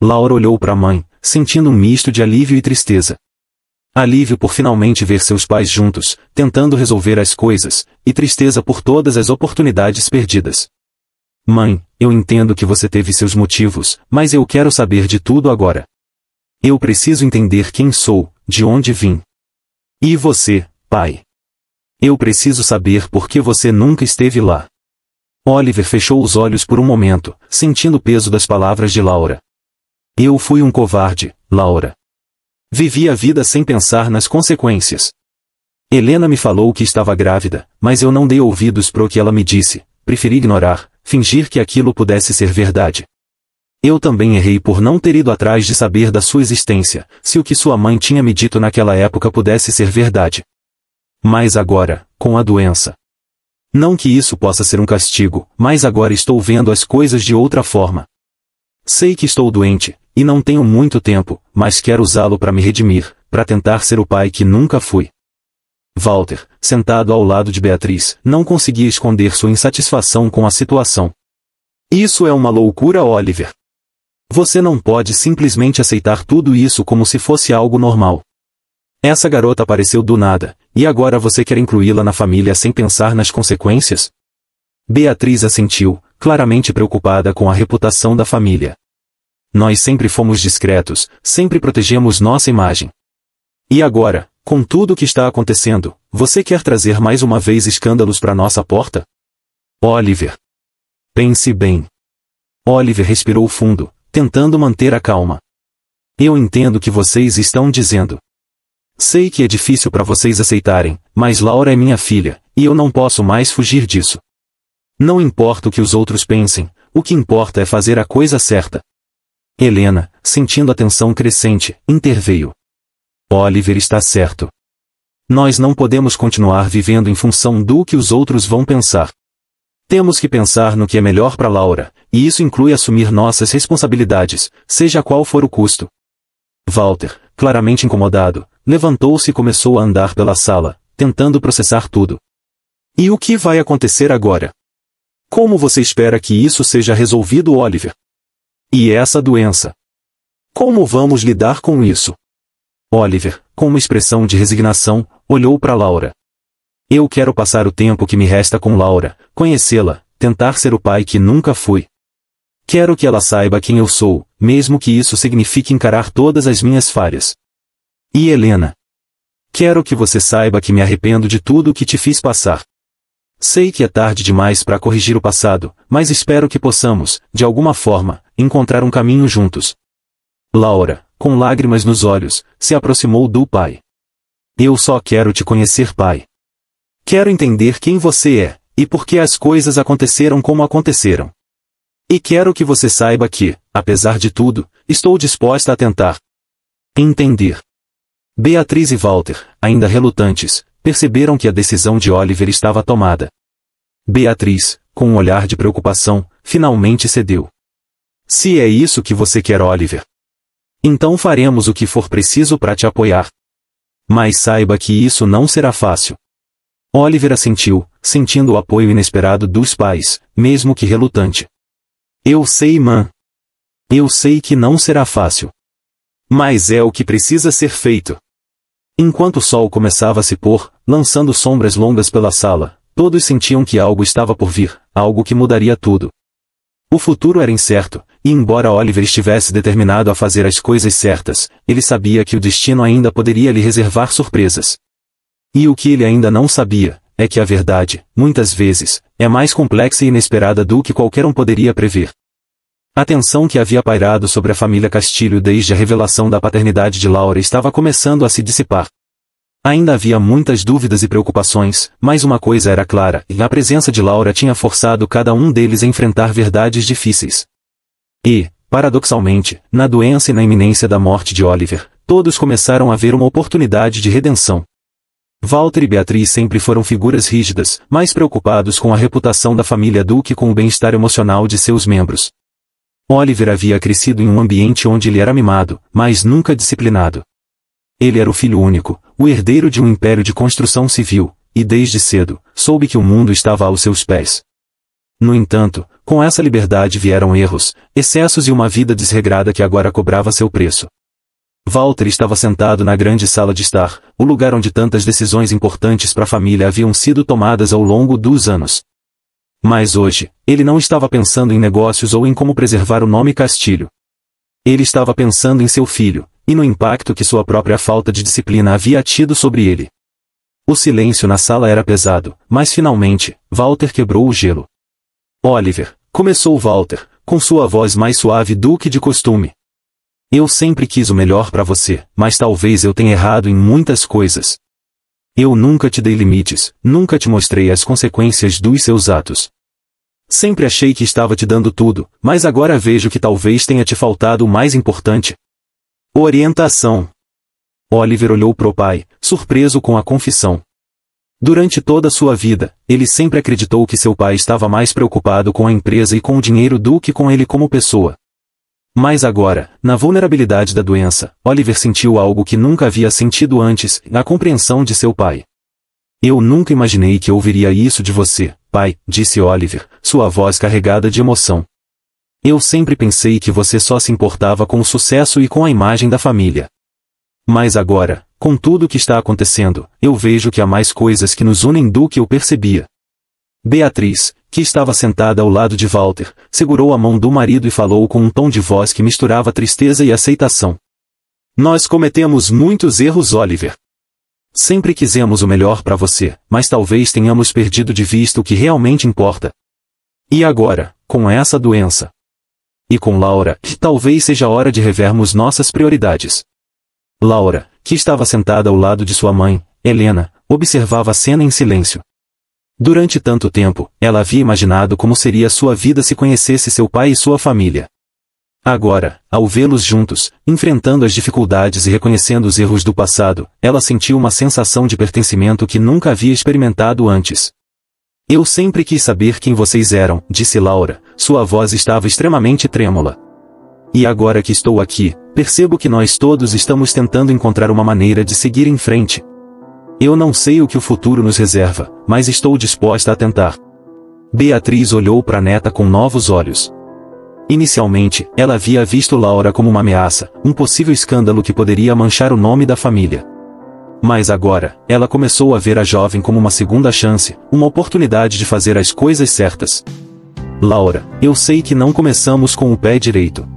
Laura olhou para a mãe, sentindo um misto de alívio e tristeza. Alívio por finalmente ver seus pais juntos, tentando resolver as coisas, e tristeza por todas as oportunidades perdidas. Mãe, eu entendo que você teve seus motivos, mas eu quero saber de tudo agora. Eu preciso entender quem sou, de onde vim. E você, pai? Eu preciso saber por que você nunca esteve lá. Oliver fechou os olhos por um momento, sentindo o peso das palavras de Laura. Eu fui um covarde, Laura. Vivi a vida sem pensar nas consequências. Helena me falou que estava grávida, mas eu não dei ouvidos para o que ela me disse, preferi ignorar, fingir que aquilo pudesse ser verdade. Eu também errei por não ter ido atrás de saber da sua existência, se o que sua mãe tinha me dito naquela época pudesse ser verdade. Mas agora, com a doença. Não que isso possa ser um castigo, mas agora estou vendo as coisas de outra forma. Sei que estou doente, e não tenho muito tempo, mas quero usá-lo para me redimir, para tentar ser o pai que nunca fui. Walter, sentado ao lado de Beatriz, não conseguia esconder sua insatisfação com a situação. Isso é uma loucura, Oliver. Você não pode simplesmente aceitar tudo isso como se fosse algo normal. Essa garota apareceu do nada, e agora você quer incluí-la na família sem pensar nas consequências? Beatriz assentiu, claramente preocupada com a reputação da família. Nós sempre fomos discretos, sempre protegemos nossa imagem. E agora, com tudo o que está acontecendo, você quer trazer mais uma vez escândalos para nossa porta? Oliver. Pense bem. Oliver respirou fundo, tentando manter a calma. Eu entendo o que vocês estão dizendo. Sei que é difícil para vocês aceitarem, mas Laura é minha filha, e eu não posso mais fugir disso. Não importa o que os outros pensem, o que importa é fazer a coisa certa. Helena, sentindo a tensão crescente, interveio. Oliver está certo. Nós não podemos continuar vivendo em função do que os outros vão pensar. Temos que pensar no que é melhor para Laura, e isso inclui assumir nossas responsabilidades, seja qual for o custo. Walter, claramente incomodado, levantou-se e começou a andar pela sala, tentando processar tudo. E o que vai acontecer agora? Como você espera que isso seja resolvido, Oliver? E essa doença? Como vamos lidar com isso? Oliver, com uma expressão de resignação, olhou para Laura. Eu quero passar o tempo que me resta com Laura, conhecê-la, tentar ser o pai que nunca fui. Quero que ela saiba quem eu sou, mesmo que isso signifique encarar todas as minhas falhas. E Helena? Quero que você saiba que me arrependo de tudo o que te fiz passar. Sei que é tarde demais para corrigir o passado, mas espero que possamos, de alguma forma, encontrar um caminho juntos. Laura, com lágrimas nos olhos, se aproximou do pai. Eu só quero te conhecer, pai. Quero entender quem você é, e por que as coisas aconteceram como aconteceram. E quero que você saiba que, apesar de tudo, estou disposta a tentar entender. Beatriz e Walter, ainda relutantes, perceberam que a decisão de Oliver estava tomada. Beatriz, com um olhar de preocupação, finalmente cedeu. Se é isso que você quer, Oliver, então faremos o que for preciso para te apoiar. Mas saiba que isso não será fácil. Oliver assentiu, sentindo o apoio inesperado dos pais, mesmo que relutante. Eu sei, mãe. Eu sei que não será fácil. Mas é o que precisa ser feito. Enquanto o sol começava a se pôr, lançando sombras longas pela sala, todos sentiam que algo estava por vir, algo que mudaria tudo. O futuro era incerto, e embora Oliver estivesse determinado a fazer as coisas certas, ele sabia que o destino ainda poderia lhe reservar surpresas. E o que ele ainda não sabia, é que a verdade, muitas vezes, é mais complexa e inesperada do que qualquer um poderia prever. A tensão que havia pairado sobre a família Castilho desde a revelação da paternidade de Laura estava começando a se dissipar. Ainda havia muitas dúvidas e preocupações, mas uma coisa era clara, e a presença de Laura tinha forçado cada um deles a enfrentar verdades difíceis. E, paradoxalmente, na doença e na iminência da morte de Oliver, todos começaram a ver uma oportunidade de redenção. Walter e Beatriz sempre foram figuras rígidas, mais preocupados com a reputação da família do que com o bem-estar emocional de seus membros. Oliver havia crescido em um ambiente onde ele era mimado, mas nunca disciplinado. Ele era o filho único, o herdeiro de um império de construção civil, e desde cedo, soube que o mundo estava aos seus pés. No entanto, com essa liberdade vieram erros, excessos e uma vida desregrada que agora cobrava seu preço. Walter estava sentado na grande sala de estar, o lugar onde tantas decisões importantes para a família haviam sido tomadas ao longo dos anos. Mas hoje, ele não estava pensando em negócios ou em como preservar o nome Castilho. Ele estava pensando em seu filho, e no impacto que sua própria falta de disciplina havia tido sobre ele. O silêncio na sala era pesado, mas finalmente, Walter quebrou o gelo. Oliver, começou Walter, com sua voz mais suave do que de costume. Eu sempre quis o melhor para você, mas talvez eu tenha errado em muitas coisas. Eu nunca te dei limites, nunca te mostrei as consequências dos seus atos. Sempre achei que estava te dando tudo, mas agora vejo que talvez tenha te faltado o mais importante. Orientação. Oliver olhou para o pai, surpreso com a confissão. Durante toda a sua vida, ele sempre acreditou que seu pai estava mais preocupado com a empresa e com o dinheiro do que com ele como pessoa. Mas agora, na vulnerabilidade da doença, Oliver sentiu algo que nunca havia sentido antes, a compreensão de seu pai. Eu nunca imaginei que ouviria isso de você, pai, disse Oliver, sua voz carregada de emoção. Eu sempre pensei que você só se importava com o sucesso e com a imagem da família. Mas agora, com tudo o que está acontecendo, eu vejo que há mais coisas que nos unem do que eu percebia. Beatriz, que estava sentada ao lado de Walter, segurou a mão do marido e falou com um tom de voz que misturava tristeza e aceitação. Nós cometemos muitos erros, Oliver. Sempre quisemos o melhor para você, mas talvez tenhamos perdido de vista o que realmente importa. E agora, com essa doença? E com Laura, talvez seja hora de revermos nossas prioridades. Laura, que estava sentada ao lado de sua mãe, Helena, observava a cena em silêncio. Durante tanto tempo, ela havia imaginado como seria sua vida se conhecesse seu pai e sua família. Agora, ao vê-los juntos, enfrentando as dificuldades e reconhecendo os erros do passado, ela sentiu uma sensação de pertencimento que nunca havia experimentado antes. Eu sempre quis saber quem vocês eram, disse Laura, sua voz estava extremamente trêmula. E agora que estou aqui, percebo que nós todos estamos tentando encontrar uma maneira de seguir em frente. Eu não sei o que o futuro nos reserva, mas estou disposta a tentar. Beatriz olhou para a neta com novos olhos. Inicialmente, ela havia visto Laura como uma ameaça, um possível escândalo que poderia manchar o nome da família. Mas agora, ela começou a ver a jovem como uma segunda chance, uma oportunidade de fazer as coisas certas. Laura, eu sei que não começamos com o pé direito.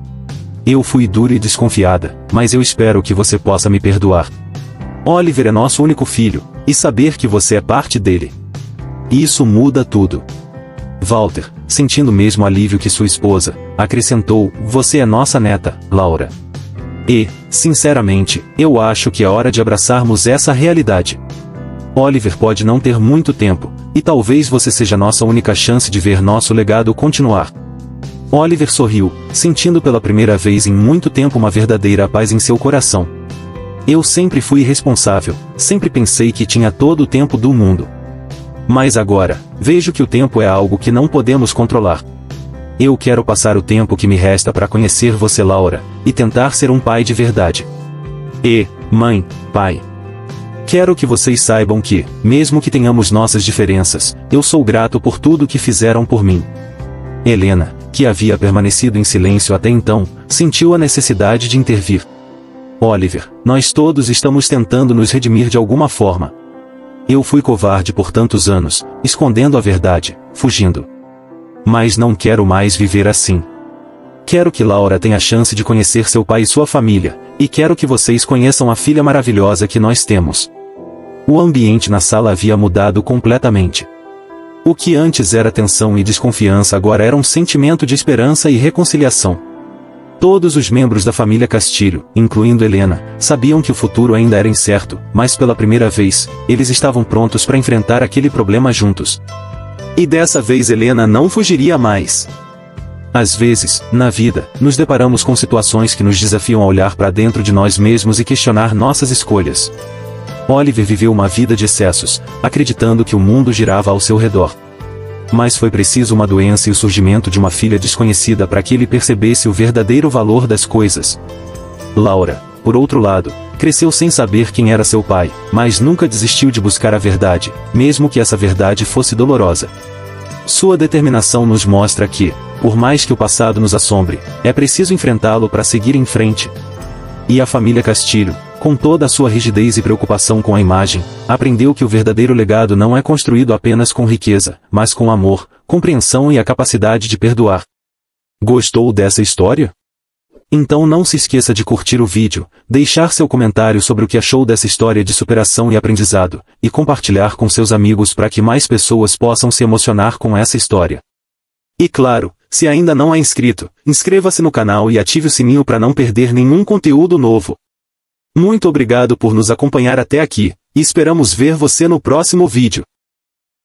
Eu fui dura e desconfiada, mas eu espero que você possa me perdoar. Oliver é nosso único filho, e saber que você é parte dele. Isso muda tudo. Walter, sentindo o mesmo alívio que sua esposa, acrescentou, você é nossa neta, Laura. E, sinceramente, eu acho que é hora de abraçarmos essa realidade. Oliver pode não ter muito tempo, e talvez você seja nossa única chance de ver nosso legado continuar. Oliver sorriu, sentindo pela primeira vez em muito tempo uma verdadeira paz em seu coração. Eu sempre fui irresponsável, sempre pensei que tinha todo o tempo do mundo. Mas agora, vejo que o tempo é algo que não podemos controlar. Eu quero passar o tempo que me resta para conhecer você, Laura, e tentar ser um pai de verdade. E, mãe, pai. Quero que vocês saibam que, mesmo que tenhamos nossas diferenças, eu sou grato por tudo que fizeram por mim. Helena, que havia permanecido em silêncio até então, sentiu a necessidade de intervir. Oliver, nós todos estamos tentando nos redimir de alguma forma. Eu fui covarde por tantos anos, escondendo a verdade, fugindo. Mas não quero mais viver assim. Quero que Laura tenha a chance de conhecer seu pai e sua família, e quero que vocês conheçam a filha maravilhosa que nós temos. O ambiente na sala havia mudado completamente. O que antes era tensão e desconfiança agora era um sentimento de esperança e reconciliação. Todos os membros da família Castilho, incluindo Helena, sabiam que o futuro ainda era incerto, mas pela primeira vez, eles estavam prontos para enfrentar aquele problema juntos. E dessa vez Helena não fugiria mais. Às vezes, na vida, nos deparamos com situações que nos desafiam a olhar para dentro de nós mesmos e questionar nossas escolhas. Oliver viveu uma vida de excessos, acreditando que o mundo girava ao seu redor. Mas foi preciso uma doença e o surgimento de uma filha desconhecida para que ele percebesse o verdadeiro valor das coisas. Laura, por outro lado, cresceu sem saber quem era seu pai, mas nunca desistiu de buscar a verdade, mesmo que essa verdade fosse dolorosa. Sua determinação nos mostra que, por mais que o passado nos assombre, é preciso enfrentá-lo para seguir em frente. E a família Castilho, com toda a sua rigidez e preocupação com a imagem, aprendeu que o verdadeiro legado não é construído apenas com riqueza, mas com amor, compreensão e a capacidade de perdoar. Gostou dessa história? Então não se esqueça de curtir o vídeo, deixar seu comentário sobre o que achou dessa história de superação e aprendizado, e compartilhar com seus amigos para que mais pessoas possam se emocionar com essa história. E claro, se ainda não é inscrito, inscreva-se no canal e ative o sininho para não perder nenhum conteúdo novo. Muito obrigado por nos acompanhar até aqui, e esperamos ver você no próximo vídeo.